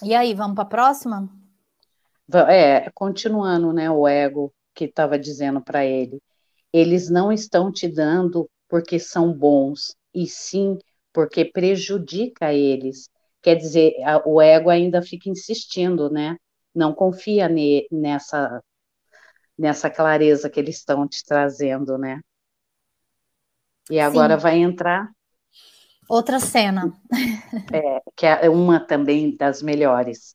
E aí, vamos para a próxima? Continuando, né, o ego que estava dizendo para ele, eles não estão te dando porque são bons, e sim porque prejudica eles. Quer dizer, o ego ainda fica insistindo, né? Não confia nessa clareza que eles estão te trazendo, né? E agora Sim. vai entrar, Outra cena. que é uma também das melhores,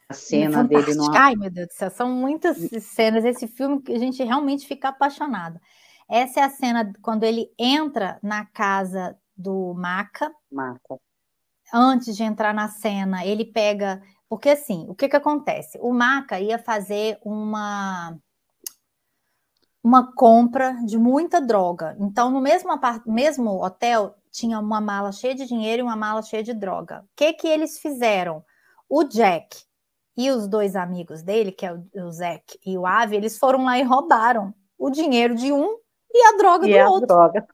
a cena dele no. Fantástica. Ai, meu Deus do céu, são muitas cenas. Esse filme que a gente realmente fica apaixonada. Essa é a cena quando ele entra na casa do Maca. Mata. Antes de entrar na cena, ele pega. Porque assim, o que que acontece? O Maca ia fazer uma compra de muita droga. Então, no mesmo hotel, tinha uma mala cheia de dinheiro e uma mala cheia de droga. O que que eles fizeram? O Jack e os dois amigos dele, que é o Zack e o Avi, eles foram lá e roubaram o dinheiro de um e a droga E do é a outro. droga.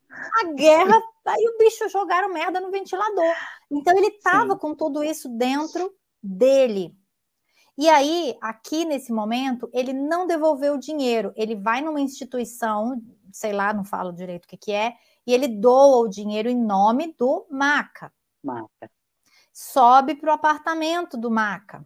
A guerra, aí o bicho jogaram merda no ventilador. Então ele estava Sim. com tudo isso dentro dele. E aí, aqui nesse momento, ele não devolveu o dinheiro. Ele vai numa instituição, sei lá, não falo direito o que que é, e ele doa o dinheiro em nome do Maca. Mata. Sobe para o apartamento do Maca.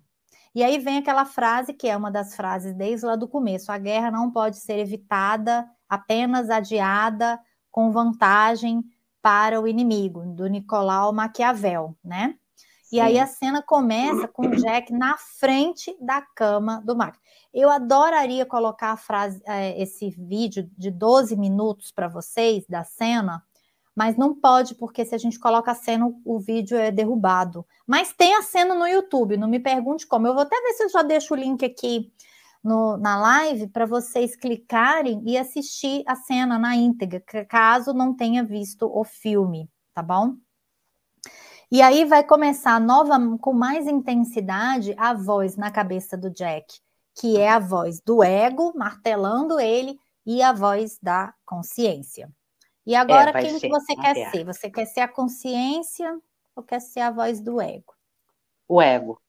E aí vem aquela frase que é uma das frases desde lá do começo: a guerra não pode ser evitada, apenas adiada com vantagem para o inimigo, do Nicolau Maquiavel, né? E aí a Sim. cena começa com o Jack na frente da cama do Mac. Eu adoraria colocar a frase, esse vídeo de 12 minutos para vocês da cena, mas não pode, porque se a gente coloca a cena, o vídeo é derrubado. Mas tem a cena no YouTube, não me pergunte como. Eu vou até ver se eu já deixo o link aqui na live para vocês clicarem e assistir a cena na íntegra, caso não tenha visto o filme, tá bom? E aí vai começar nova, com mais intensidade, a voz na cabeça do Jack, que é a voz do ego martelando ele e a voz da consciência. E agora, Vai quem que ser você a quer guerra. ser? Você quer ser a consciência ou quer ser a voz do ego? O ego.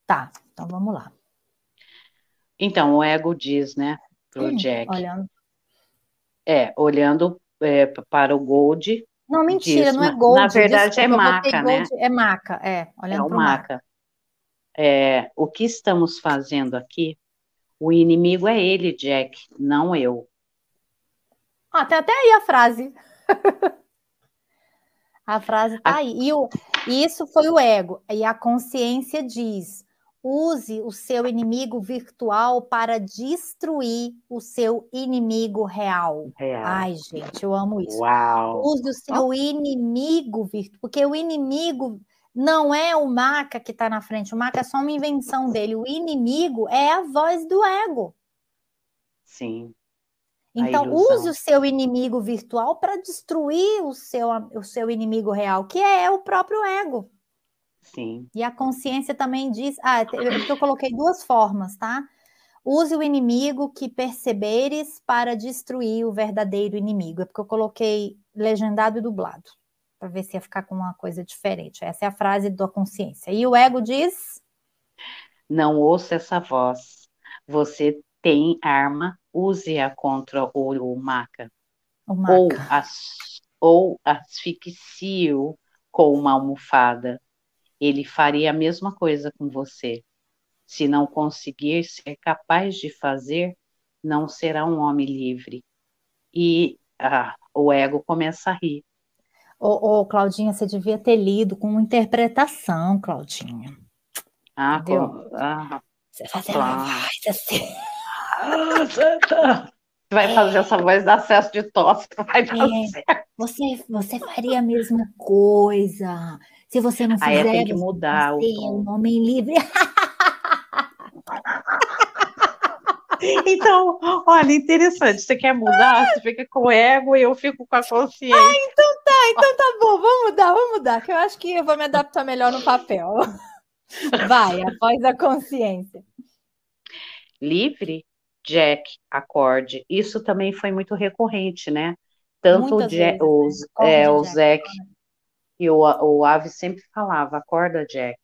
Tá, então vamos lá. Então, o ego diz, né, pro Jack, Olhando. olhando para o Gold, Não, mentira, diz, não é na Gold, verdade é desculpa, eu botei Maca, Gold, né? é Maca, É olhando o para o Maca. Maca. O que estamos fazendo aqui? O inimigo é ele, Jack, não eu. Ah, tem até aí a frase. A frase está A- aí. E isso foi o ego. E a consciência diz: use o seu inimigo virtual para destruir o seu inimigo real. Real. Ai, gente, eu amo isso. Uau! Use o seu inimigo virtual, porque o inimigo não é o Maca que está na frente, o Maca é só uma invenção dele. O inimigo é a voz do ego. Sim, a Então, use ilusão. o seu inimigo virtual para destruir o seu inimigo real, que é o próprio ego. Sim, E a consciência também diz. Porque eu coloquei duas formas, tá? Use o inimigo que perceberes para destruir o verdadeiro inimigo. É porque eu coloquei legendado e dublado, para ver se ia ficar com uma coisa diferente. Essa é a frase da consciência. E o ego diz. não ouça essa voz. Você tem arma, use-a contra o Maca. O Ou, Maca. ou asfixie-o com uma almofada. Ele faria a mesma coisa com você. Se não conseguir ser capaz de fazer, não será um homem livre. E o ego começa a rir. Claudinha, você devia ter lido com interpretação, Claudinha. Entendeu? Você faz uma claro. voz assim. Vai fazer essa voz dar acesso de tosse, vai dar É, certo. você faria a mesma coisa. Se você não Aí tem fizer, que você vai mudar o ser tom. um homem livre. Então, olha, interessante. Você quer mudar? Você fica com o ego e eu fico com a consciência. Então tá bom, vamos mudar, que eu acho que eu vou me adaptar melhor no papel. Vai, após a consciência. Livre, Jack, acorde. Isso também foi muito recorrente, né? Tanto Muitas vezes, né? Acorde, o Jack. Zack e o Avi sempre falava, acorda, Jack.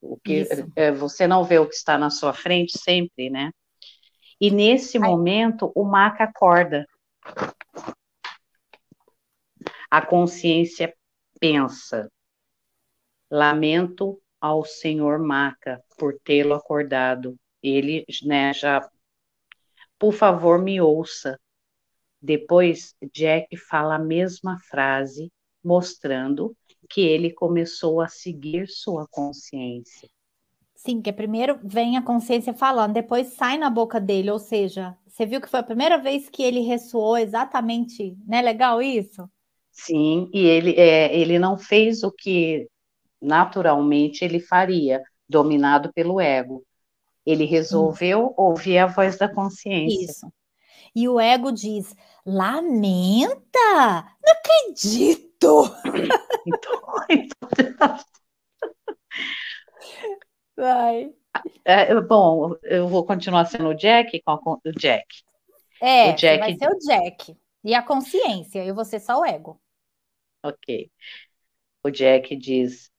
O que Isso. você não vê o que está na sua frente sempre, né? E nesse Aí, momento o Maca acorda. A consciência pensa: lamento ao senhor Maca por tê-lo acordado. Ele, né, já, por favor, me ouça. Depois, Jack fala a mesma frase, mostrando que ele começou a seguir sua consciência. sim, que primeiro vem a consciência falando, depois sai na boca dele, ou seja, você viu que foi a primeira vez que ele ressoou exatamente, né? Legal isso? Sim, e ele não fez o que naturalmente ele faria, dominado pelo ego. Ele resolveu ouvir a voz da consciência. Isso. E o ego diz: lamenta? Não acredito! Então, Vai. bom, eu vou continuar sendo o Jack o Jack. O É, você vai Jack, ser o Jack. E a consciência, e você só o ego. ok. O Jack diz: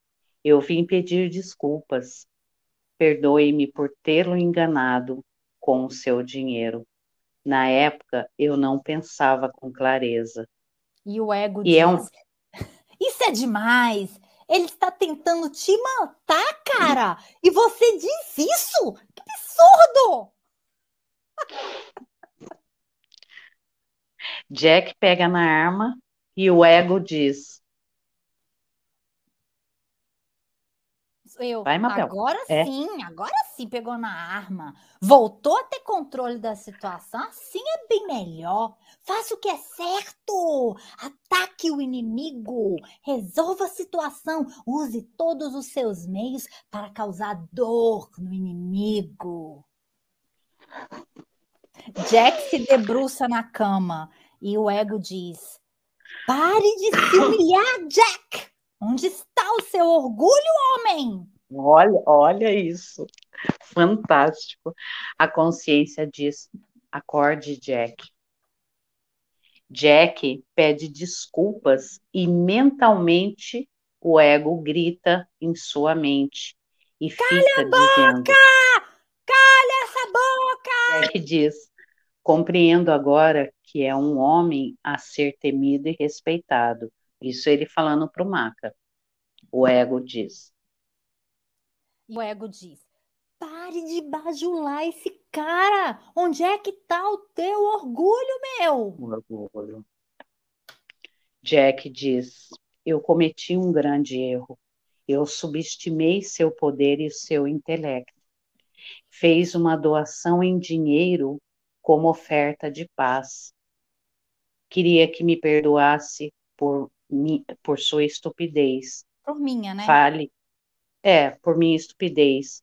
eu vim pedir desculpas. Perdoe-me por tê-lo enganado com o seu dinheiro. Na época, eu não pensava com clareza. E o ego E é um. diz: isso é demais! Ele está tentando te matar, cara! E você diz isso? Que absurdo! Jack pega na arma e o ego diz: Eu, vai, Mabel. É. agora sim pegou na arma. Voltou a ter controle da situação, assim é bem melhor. Faça o que é certo. Ataque o inimigo. Resolva a situação. Use todos os seus meios para causar dor no inimigo. Jack se debruça na cama e o ego diz: pare de se humilhar, Jack! Onde está o seu orgulho, homem? Olha isso. Fantástico. A consciência diz: acorde, Jack. Jack pede desculpas e mentalmente o ego grita em sua mente e fica dizendo: Calha essa boca! Jack diz, compreendo agora que é um homem a ser temido e respeitado. Isso ele falando para o Maca. O ego diz. E o ego diz: pare de bajular esse cara! Onde é que tá o teu orgulho, meu? Jack diz: eu cometi um grande erro. Eu subestimei seu poder e seu intelecto. Fez uma doação em dinheiro como oferta de paz. Queria que me perdoasse por sua estupidez. Por minha, né? Fale, por minha estupidez.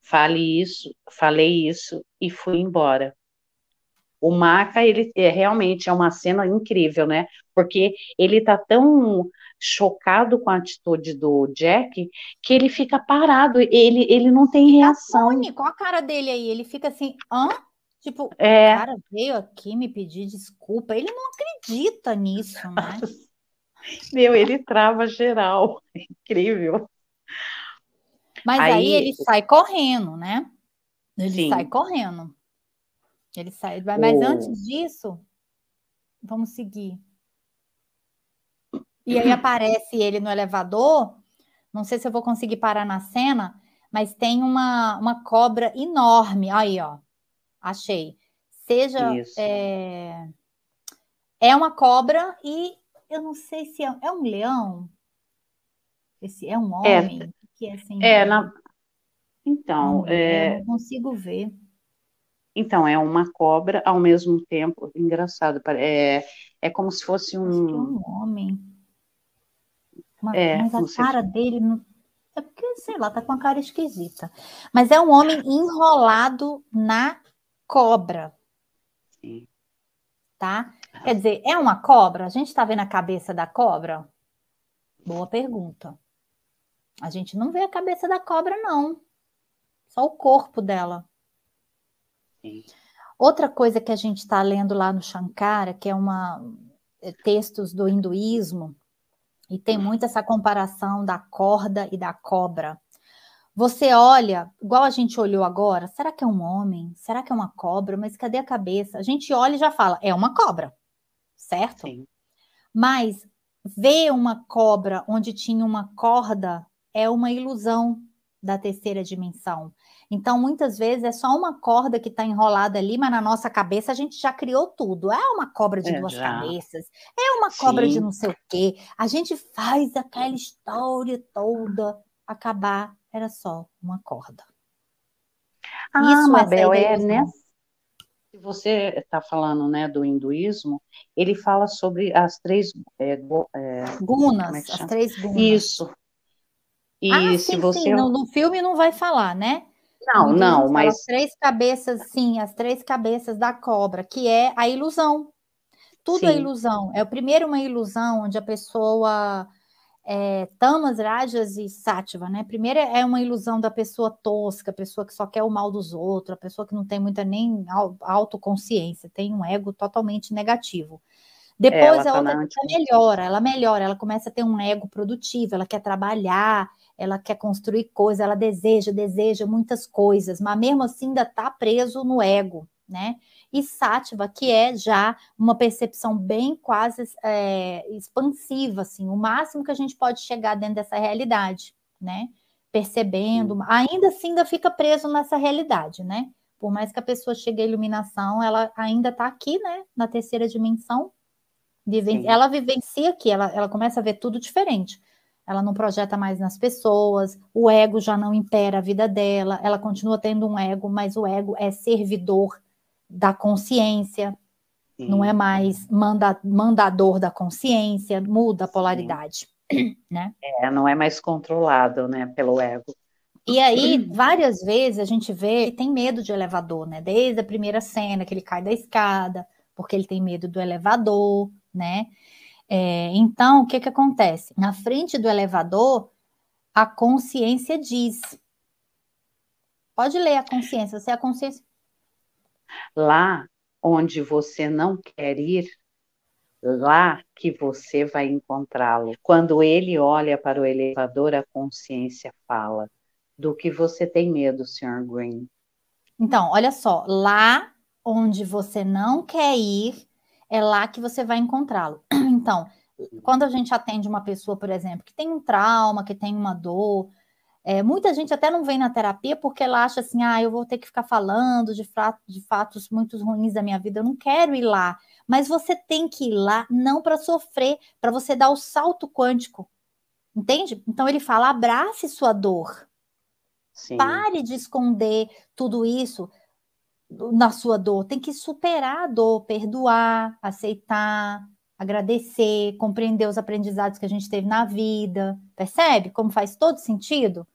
Falei isso e fui embora. O Maca, ele realmente é uma cena incrível, né? Porque ele tá tão chocado com a atitude do Jack que ele fica parado, ele não tem Fica reação. afônico, a cara dele aí. Ele fica assim, hã? Tipo, o É, cara veio aqui me pedir desculpa. Ele não acredita nisso, né? meu, ele trava geral. É incrível. Mas aí Aí, ele sai correndo, né? Ele sai sim, correndo. Ele sai. Mas o antes disso, vamos seguir. E aí aparece ele no elevador. Não sei se eu vou conseguir parar na cena, mas tem uma cobra enorme. Aí, ó. Achei. Seja. isso. É uma cobra e eu não sei se é um leão. Esse é um É, homem que é sem é rabo. na, Uma então, mulher, eu não consigo ver. é uma cobra ao mesmo tempo, engraçado, é como se fosse Acho que é um, um homem. Mas a não sei, cara dele é porque, sei lá, tá com uma cara esquisita. Mas é um homem enrolado na cobra, Sim. tá? Quer dizer, é uma cobra? A gente está vendo a cabeça da cobra? Boa pergunta. A gente não vê a cabeça da cobra, não. Só o corpo dela. Sim. Outra coisa que a gente está lendo lá no Shankara, que é textos do hinduísmo, e tem muito essa comparação da corda e da cobra. Você olha, igual a gente olhou agora, será que é um homem? Será que é uma cobra? Mas cadê a cabeça? A gente olha e já fala, é uma cobra, certo? Sim. Mas ver uma cobra onde tinha uma corda é uma ilusão da terceira dimensão. Então, muitas vezes é só uma corda que está enrolada ali, mas na nossa cabeça a gente já criou tudo. É uma cobra de duas Já. cabeças, é uma cobra de Sim. não sei o quê. A gente faz aquela história toda acabar, era só uma corda. Isso é sair Mabel, da ilusão. se você está falando, né, do hinduísmo, ele fala sobre as três, como é Gunas, que as chama? três gunas. Isso. Ah, E se sim, você... sim. No filme não vai falar, né? O Não, hinduísmo não, fala mas as três cabeças, sim, as três cabeças da cobra, que é a ilusão. Tudo é sim, ilusão. É o primeiro uma ilusão onde a pessoa tamas, rajas e sátiva, né? Primeiro é uma ilusão da pessoa tosca, a pessoa que só quer o mal dos outros, a pessoa que não tem muita nem autoconsciência, tem um ego totalmente negativo. ela Depois a está outra na melhora, anticonsciência. ela melhora, ela começa a ter um ego produtivo, ela quer trabalhar, ela quer construir coisas, ela deseja muitas coisas, mas mesmo assim ainda está preso no ego, né? E sátiva, que é já uma percepção bem quase expansiva, assim, o máximo que a gente pode chegar dentro dessa realidade, né? Percebendo, Sim, ainda assim ainda fica preso nessa realidade, né? Por mais que a pessoa chegue à iluminação, ela ainda está aqui, né? Na terceira dimensão, sim, ela vivencia aqui, ela começa a ver tudo diferente. Ela não projeta mais nas pessoas, o ego já não impera a vida dela, ela continua tendo um ego, mas o ego é servidor da consciência, não é sim, mais mandador da consciência, muda a sim. polaridade, né? Não é mais controlado, né, pelo ego. E aí, várias vezes a gente vê que tem medo de elevador, né? Desde a primeira cena que ele cai da escada, porque ele tem medo do elevador, né? Então, o que acontece? Na frente do elevador, a consciência diz. Pode ler a consciência, você é a consciência. Lá onde você não quer ir, lá que você vai encontrá-lo. Quando ele olha para o elevador, a consciência fala: do que você tem medo, Sr. Green? Então, olha só, lá onde você não quer ir, é lá que você vai encontrá-lo. Então, quando a gente atende uma pessoa, por exemplo, que tem um trauma, que tem uma dor, muita gente até não vem na terapia porque ela acha assim, eu vou ter que ficar falando de fatos muito ruins da minha vida, eu não quero ir lá. Mas você tem que ir lá, não para sofrer, para você dar o salto quântico, entende? Então ele fala, abrace sua dor, Sim, pare de esconder tudo isso na sua dor, tem que superar a dor, perdoar, aceitar, agradecer, compreender os aprendizados que a gente teve na vida, percebe como faz todo sentido?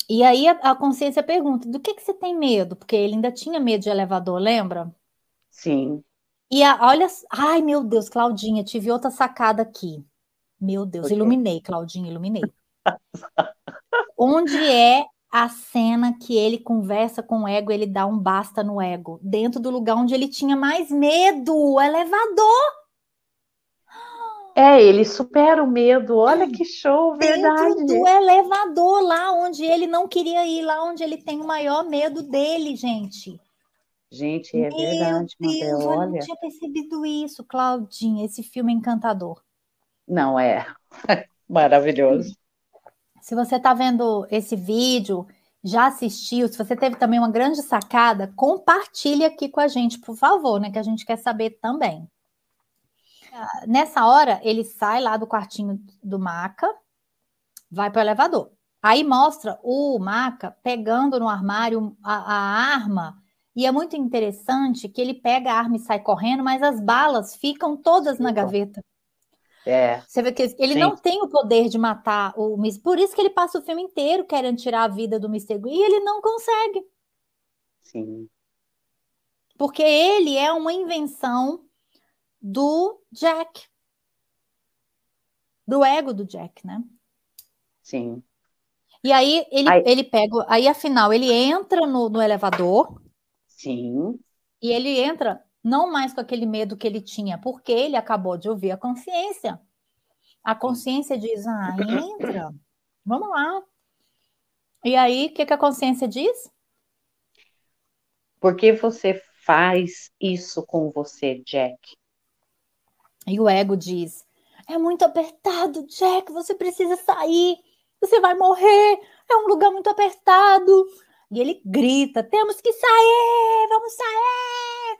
E aí a consciência pergunta: do que você tem medo? Porque ele ainda tinha medo de elevador, lembra? sim. E olha, ai meu Deus, Claudinha, tive outra sacada aqui. Meu Deus, Ok. iluminei, Claudinha, iluminei. Onde é a cena que ele conversa com o ego, ele dá um basta no ego? Dentro do lugar onde ele tinha mais medo, o elevador. Ele supera o medo. Olha que show, Dentro do verdade. elevador, lá onde ele não queria ir, lá onde ele tem o maior medo dele, gente. Gente, é Meu verdade, Mabel. Deus, olha, eu não Olha. tinha percebido isso, Claudinha. Esse filme é encantador. Não é. Maravilhoso. Se você está vendo esse vídeo, já assistiu, se você teve também uma grande sacada, compartilhe aqui com a gente, por favor, né? Que a gente quer saber também. Nessa hora, ele sai lá do quartinho do Maca, vai para o elevador. Aí mostra o Maca pegando no armário a arma. E é muito interessante que ele pega a arma e sai correndo, mas as balas ficam todas na Ficam. gaveta. É, Você vê que ele não gente, tem o poder de matar o Mister. Por isso que ele passa o filme inteiro querendo tirar a vida do Mister Green e ele não consegue. sim. Porque ele é uma invenção do Jack, do ego do Jack, né? Sim. E aí Aí, ele pega, aí afinal ele entra no elevador sim. e ele entra não mais com aquele medo que ele tinha, porque ele acabou de ouvir a consciência. A Sim. consciência diz: ah, entra, vamos lá. E aí, o que a consciência diz? Por que você faz isso com você, Jack? E o ego diz: é muito apertado, Jack, você precisa sair, você vai morrer, é um lugar muito apertado. E ele grita: temos que sair, vamos sair.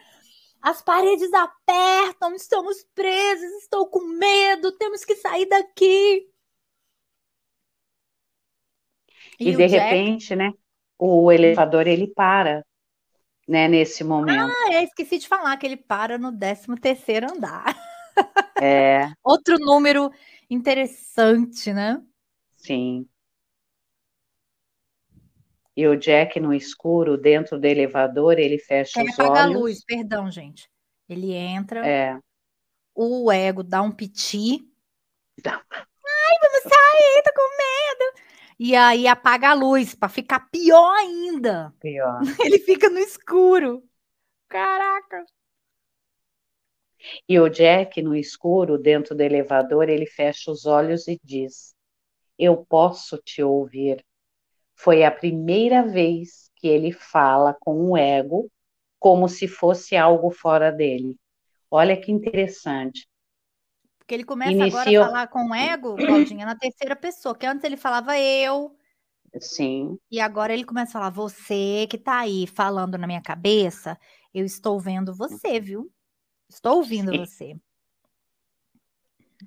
As paredes apertam, estamos presos, estou com medo, temos que sair daqui. E E o de Jack, repente, né, o elevador ele para, né, nesse momento. esqueci de falar que ele para no 13º andar. É, Outro número interessante, né? sim. E o Jack no escuro, dentro do elevador, ele fecha Quer os apagar a luz, olhos. perdão, gente. Ele entra, É, o ego dá um piti, tá, vamos sair, tô com medo. E aí apaga a luz para ficar pior ainda. pior. Ele fica no escuro. Caraca. E o Jack no escuro, dentro do elevador, ele fecha os olhos e diz: eu posso te ouvir. Foi a primeira vez que ele fala com o ego como se fosse algo fora dele. Olha que interessante. Porque ele começa agora a Inicia, falar com o ego, Claudinha, na terceira pessoa, que antes ele falava eu, sim, e agora ele começa a falar você que tá aí falando na minha cabeça, eu estou vendo você, viu? Estou ouvindo sim. você.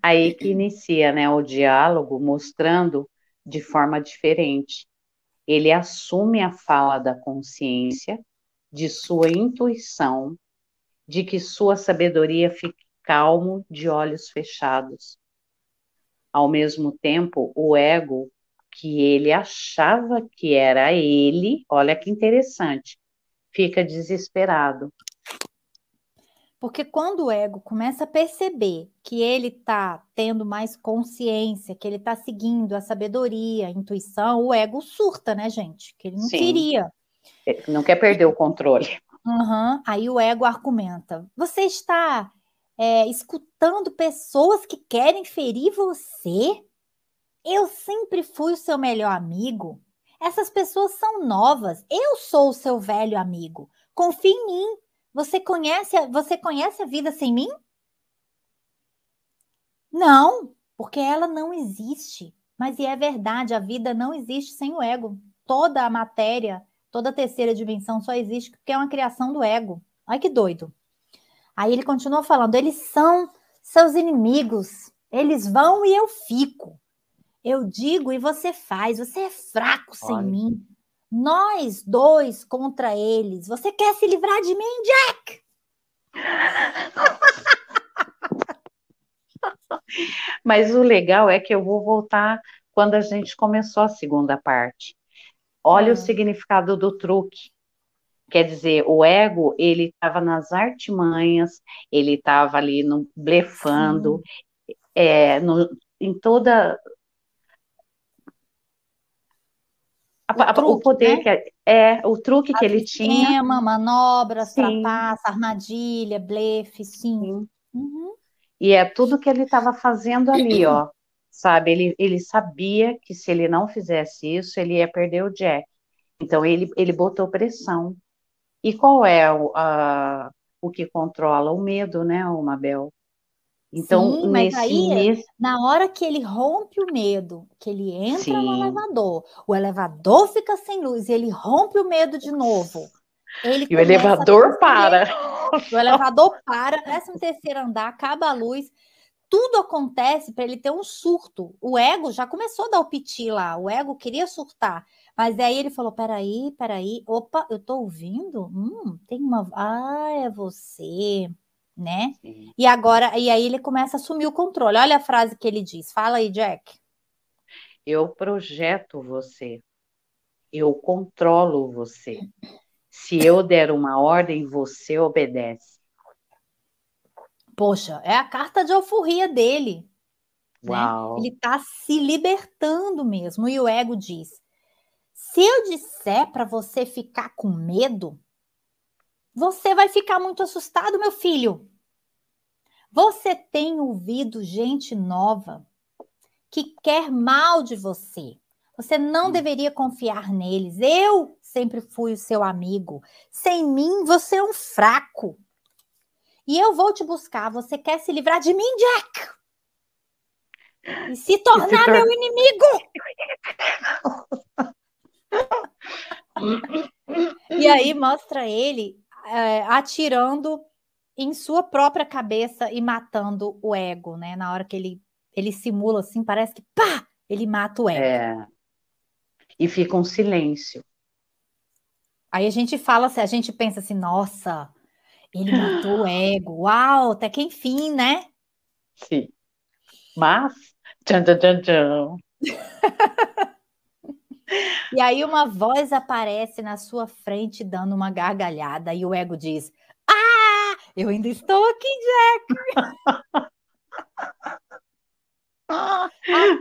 Aí que inicia, né, o diálogo mostrando de forma diferente. Ele assume a fala da consciência, de sua intuição, de que sua sabedoria fique calmo, de olhos fechados. Ao mesmo tempo, o ego, que ele achava que era ele, olha que interessante, fica desesperado. Porque quando o ego começa a perceber que ele está tendo mais consciência, que ele está seguindo a sabedoria, a intuição, o ego surta, né, gente? Que ele não Sim, queria. não quer perder o controle. Uhum. Aí o ego argumenta: você está escutando pessoas que querem ferir você? Eu sempre fui o seu melhor amigo. Essas pessoas são novas. Eu sou o seu velho amigo. Confie em mim. Você conhece a vida sem mim? Não, porque ela não existe. Mas e é verdade, a vida não existe sem o ego. Toda a matéria, toda a terceira dimensão só existe porque é uma criação do ego. Ai que doido. Aí ele continua falando: eles são seus inimigos. Eles vão e eu fico. Eu digo e você faz. Você é fraco sem Olha. mim. Nós dois contra eles. Você quer se livrar de mim, Jack? Mas o legal é que eu vou voltar quando a gente começou a segunda parte. Olha o Ah, significado do truque. Quer dizer, o ego, ele estava nas artimanhas, ele estava ali no, blefando, sim. em toda O o truque, poder né? o truque que ele tinha, Esquema, manobras, sim, trapaça, armadilha, blefe, sim. sim. Uhum. E é tudo que ele estava fazendo ali, ó. Sabe, ele sabia que se ele não fizesse isso, ele ia perder o Jack. Então ele botou pressão. E qual é o que controla? O medo, né, o Mabel? Então, Sim, mas aí, na hora que ele rompe o medo, que ele entra no sim. elevador, o elevador fica sem luz e ele rompe o medo de novo, ele E o começa a elevador perceber. para. O elevador para, 13º andar, acaba a luz, tudo acontece para ele ter um surto. O ego já começou a dar o piti lá, o ego queria surtar. Mas aí ele falou: peraí, opa, eu tô ouvindo? Tem uma. Ah, é você, né? Sim. E agora, e aí ele começa a assumir o controle. Olha a frase que ele diz. Fala aí, Jack. Eu projeto você, eu controlo você. Se eu der uma ordem, você obedece. Poxa, é a carta de alforria dele, né? Uau! Ele está se libertando mesmo. E o ego diz: se eu disser para você ficar com medo, você vai ficar muito assustado, meu filho. Você tem ouvido gente nova que quer mal de você. Você não deveria confiar neles. Eu sempre fui o seu amigo. Sem mim, você é um fraco. E eu vou te buscar. Você quer se livrar de mim, Jack? E se E se tornar meu inimigo? E aí mostra ele atirando em sua própria cabeça e matando o ego, né? Na hora que ele simula assim, parece que pá, ele mata o ego. E fica um silêncio. Aí a gente fala assim, a gente pensa assim, nossa, ele matou o ego, uau, até que enfim, né? Sim. Mas, tchan, tchan, tchan, tchan. E aí uma voz aparece na sua frente dando uma gargalhada e o ego diz, ah, eu ainda estou aqui, Jack. Há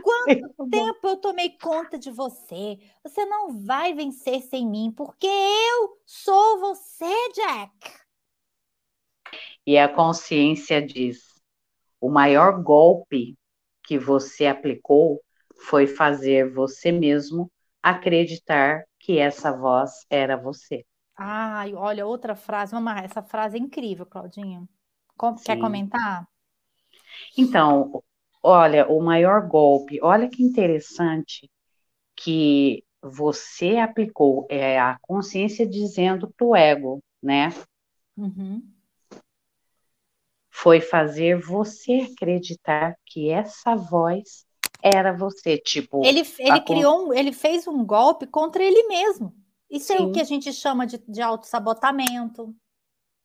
quanto tempo eu tomei conta de você? Você não vai vencer sem mim, porque eu sou você, Jack. E a consciência diz: o maior golpe que você aplicou foi fazer você mesmo acreditar que essa voz era você. Ai, olha, outra frase, essa frase é incrível, Claudinha. Quer Sim. comentar? Então, olha, o maior golpe, olha que interessante que você aplicou, é a consciência dizendo para o ego, né? Uhum. Foi fazer você acreditar que essa voz era você, tipo, Ele fez um golpe contra ele mesmo. Isso é o que a sim, gente chama de autossabotamento.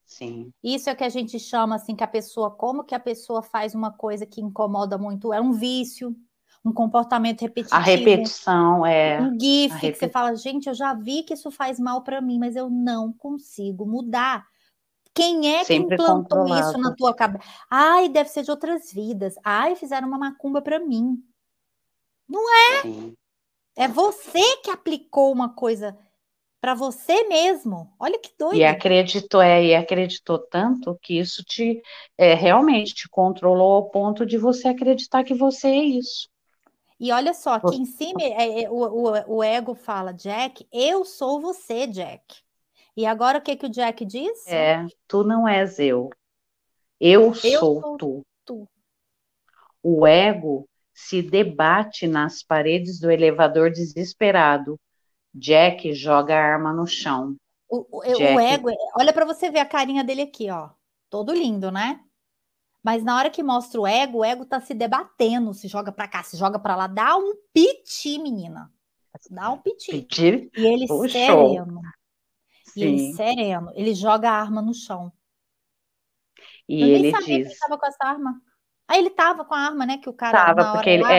sim. Isso é o que a gente chama assim que a pessoa, como que a pessoa faz uma coisa que incomoda muito, é um vício, um comportamento A repetitivo, repetição é um a GIF que você repetição. fala, gente, eu já vi que isso faz mal para mim, mas eu não consigo mudar. Quem é que Sempre implantou isso na controlado. tua cabeça? Ai, deve ser de outras vidas. Ai, fizeram uma macumba para mim. Sim. É você que aplicou uma coisa para você mesmo. Olha que E doido. acreditou, e acreditou tanto que isso te realmente te controlou ao ponto de você acreditar que você é isso. E olha só, aqui Você- em cima o ego fala, Jack, eu sou você, Jack. E agora o que que o Jack diz? Tu não és eu Eu sou sou tu. tu. O ego se debate nas paredes do elevador desesperado. Jack joga a arma no chão. O Jack, ego, olha para você ver a carinha dele aqui, ó. Todo lindo, né? Mas na hora que mostra o ego tá se debatendo, se joga para cá, se joga para lá, dá um piti, menina. Dá um piti. pedir E ele o show. sereno, Sim. ele joga a arma no chão. E Eu nem ele sabia que ele diz, tava com essa arma. Aí ele tava com a arma, né? Que o cara, tava, na hora porque ele lá,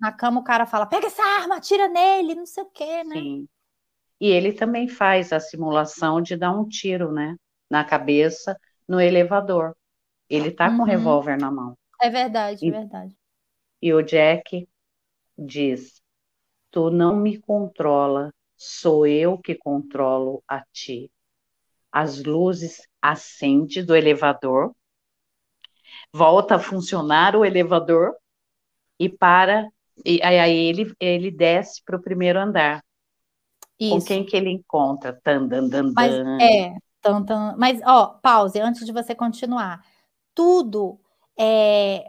na cama, o cara fala: pega essa arma, atira nele, não sei o quê, né? sim. E ele também faz a simulação de dar um tiro, né, na cabeça no elevador. Ele tá com o Uhum. revólver na mão. É verdade, é E, verdade. e o Jack diz: tu não me controla, sou eu que controlo a ti. As luzes acendem do elevador, volta a funcionar o elevador e para. E aí ele desce para o primeiro andar. Com quem Isso. que ele encontra? Tan, dan, dan, Mas dan. mas ó, pause antes de você continuar. Tudo é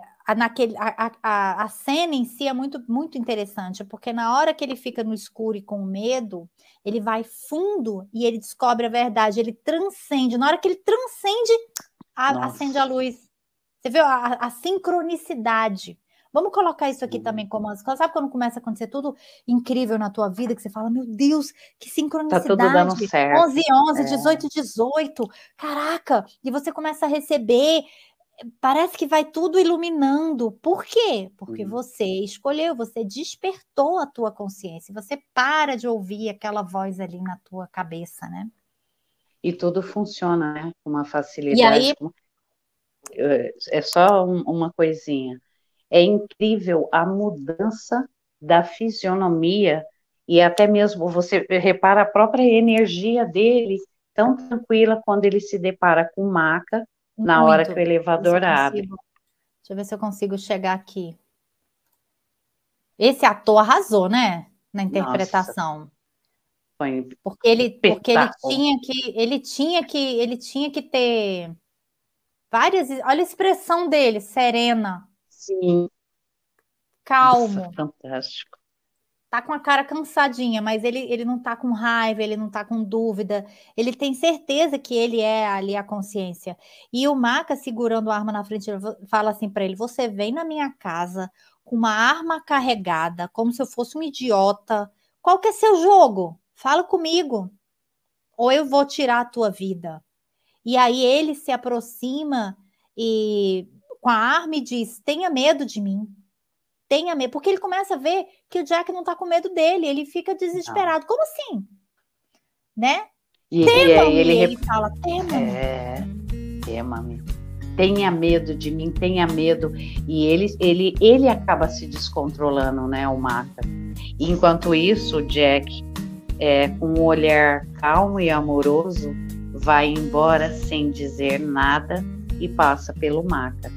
a cena em si é muito muito interessante, porque na hora que ele fica no escuro e com medo, ele vai fundo e ele descobre a verdade, ele transcende. Na hora que ele transcende, acende a Nossa. luz. Você viu a sincronicidade? Vamos colocar isso aqui também como as coisas. Sabe quando começa a acontecer tudo incrível na tua vida, que você fala, meu Deus, que Tá tudo dando sincronicidade! 11, certo. 11, 18, 18. Caraca! E você começa a receber, parece que vai tudo iluminando. Por quê? Porque Hum. você escolheu, você despertou a tua consciência. Você para de ouvir aquela voz ali na tua cabeça, né? E tudo funciona, né? Com uma E facilidade. aí, É só uma coisinha. É incrível a mudança da fisionomia e até mesmo você repara a própria energia dele, tão tranquila quando ele se depara com maca na hora que o muito. Deixa eu ver se elevador eu abre. consigo, deixa eu ver se eu consigo chegar aqui. Esse ator arrasou, né? Na Nossa, interpretação. foi um Porque ele espetáculo. tinha que ter várias. Olha a expressão dele, serena, Sim, nossa, calmo. fantástico. Tá com a cara cansadinha, mas ele não tá com raiva, ele não tá com dúvida. Ele tem certeza que ele é ali a consciência. E o Maca segurando a arma na frente, fala assim pra ele: Você vem na minha casa com uma arma carregada, como se eu fosse um idiota. Qual que é seu jogo? Fala comigo, ou eu vou tirar a tua vida. E aí ele se aproxima e com a arma e diz: Tenha medo de mim. Tenha medo, porque ele começa a ver que o Jack não tá com medo dele, ele fica Não. desesperado. Como assim? Né? E aí Tema-me, ele fala, tema-me. é, tema-me. Tenha medo de mim, tenha medo. E ele acaba se descontrolando, né, o Maca. Enquanto isso, o Jack, com um olhar calmo e amoroso, vai embora sem dizer nada e passa pelo Maca.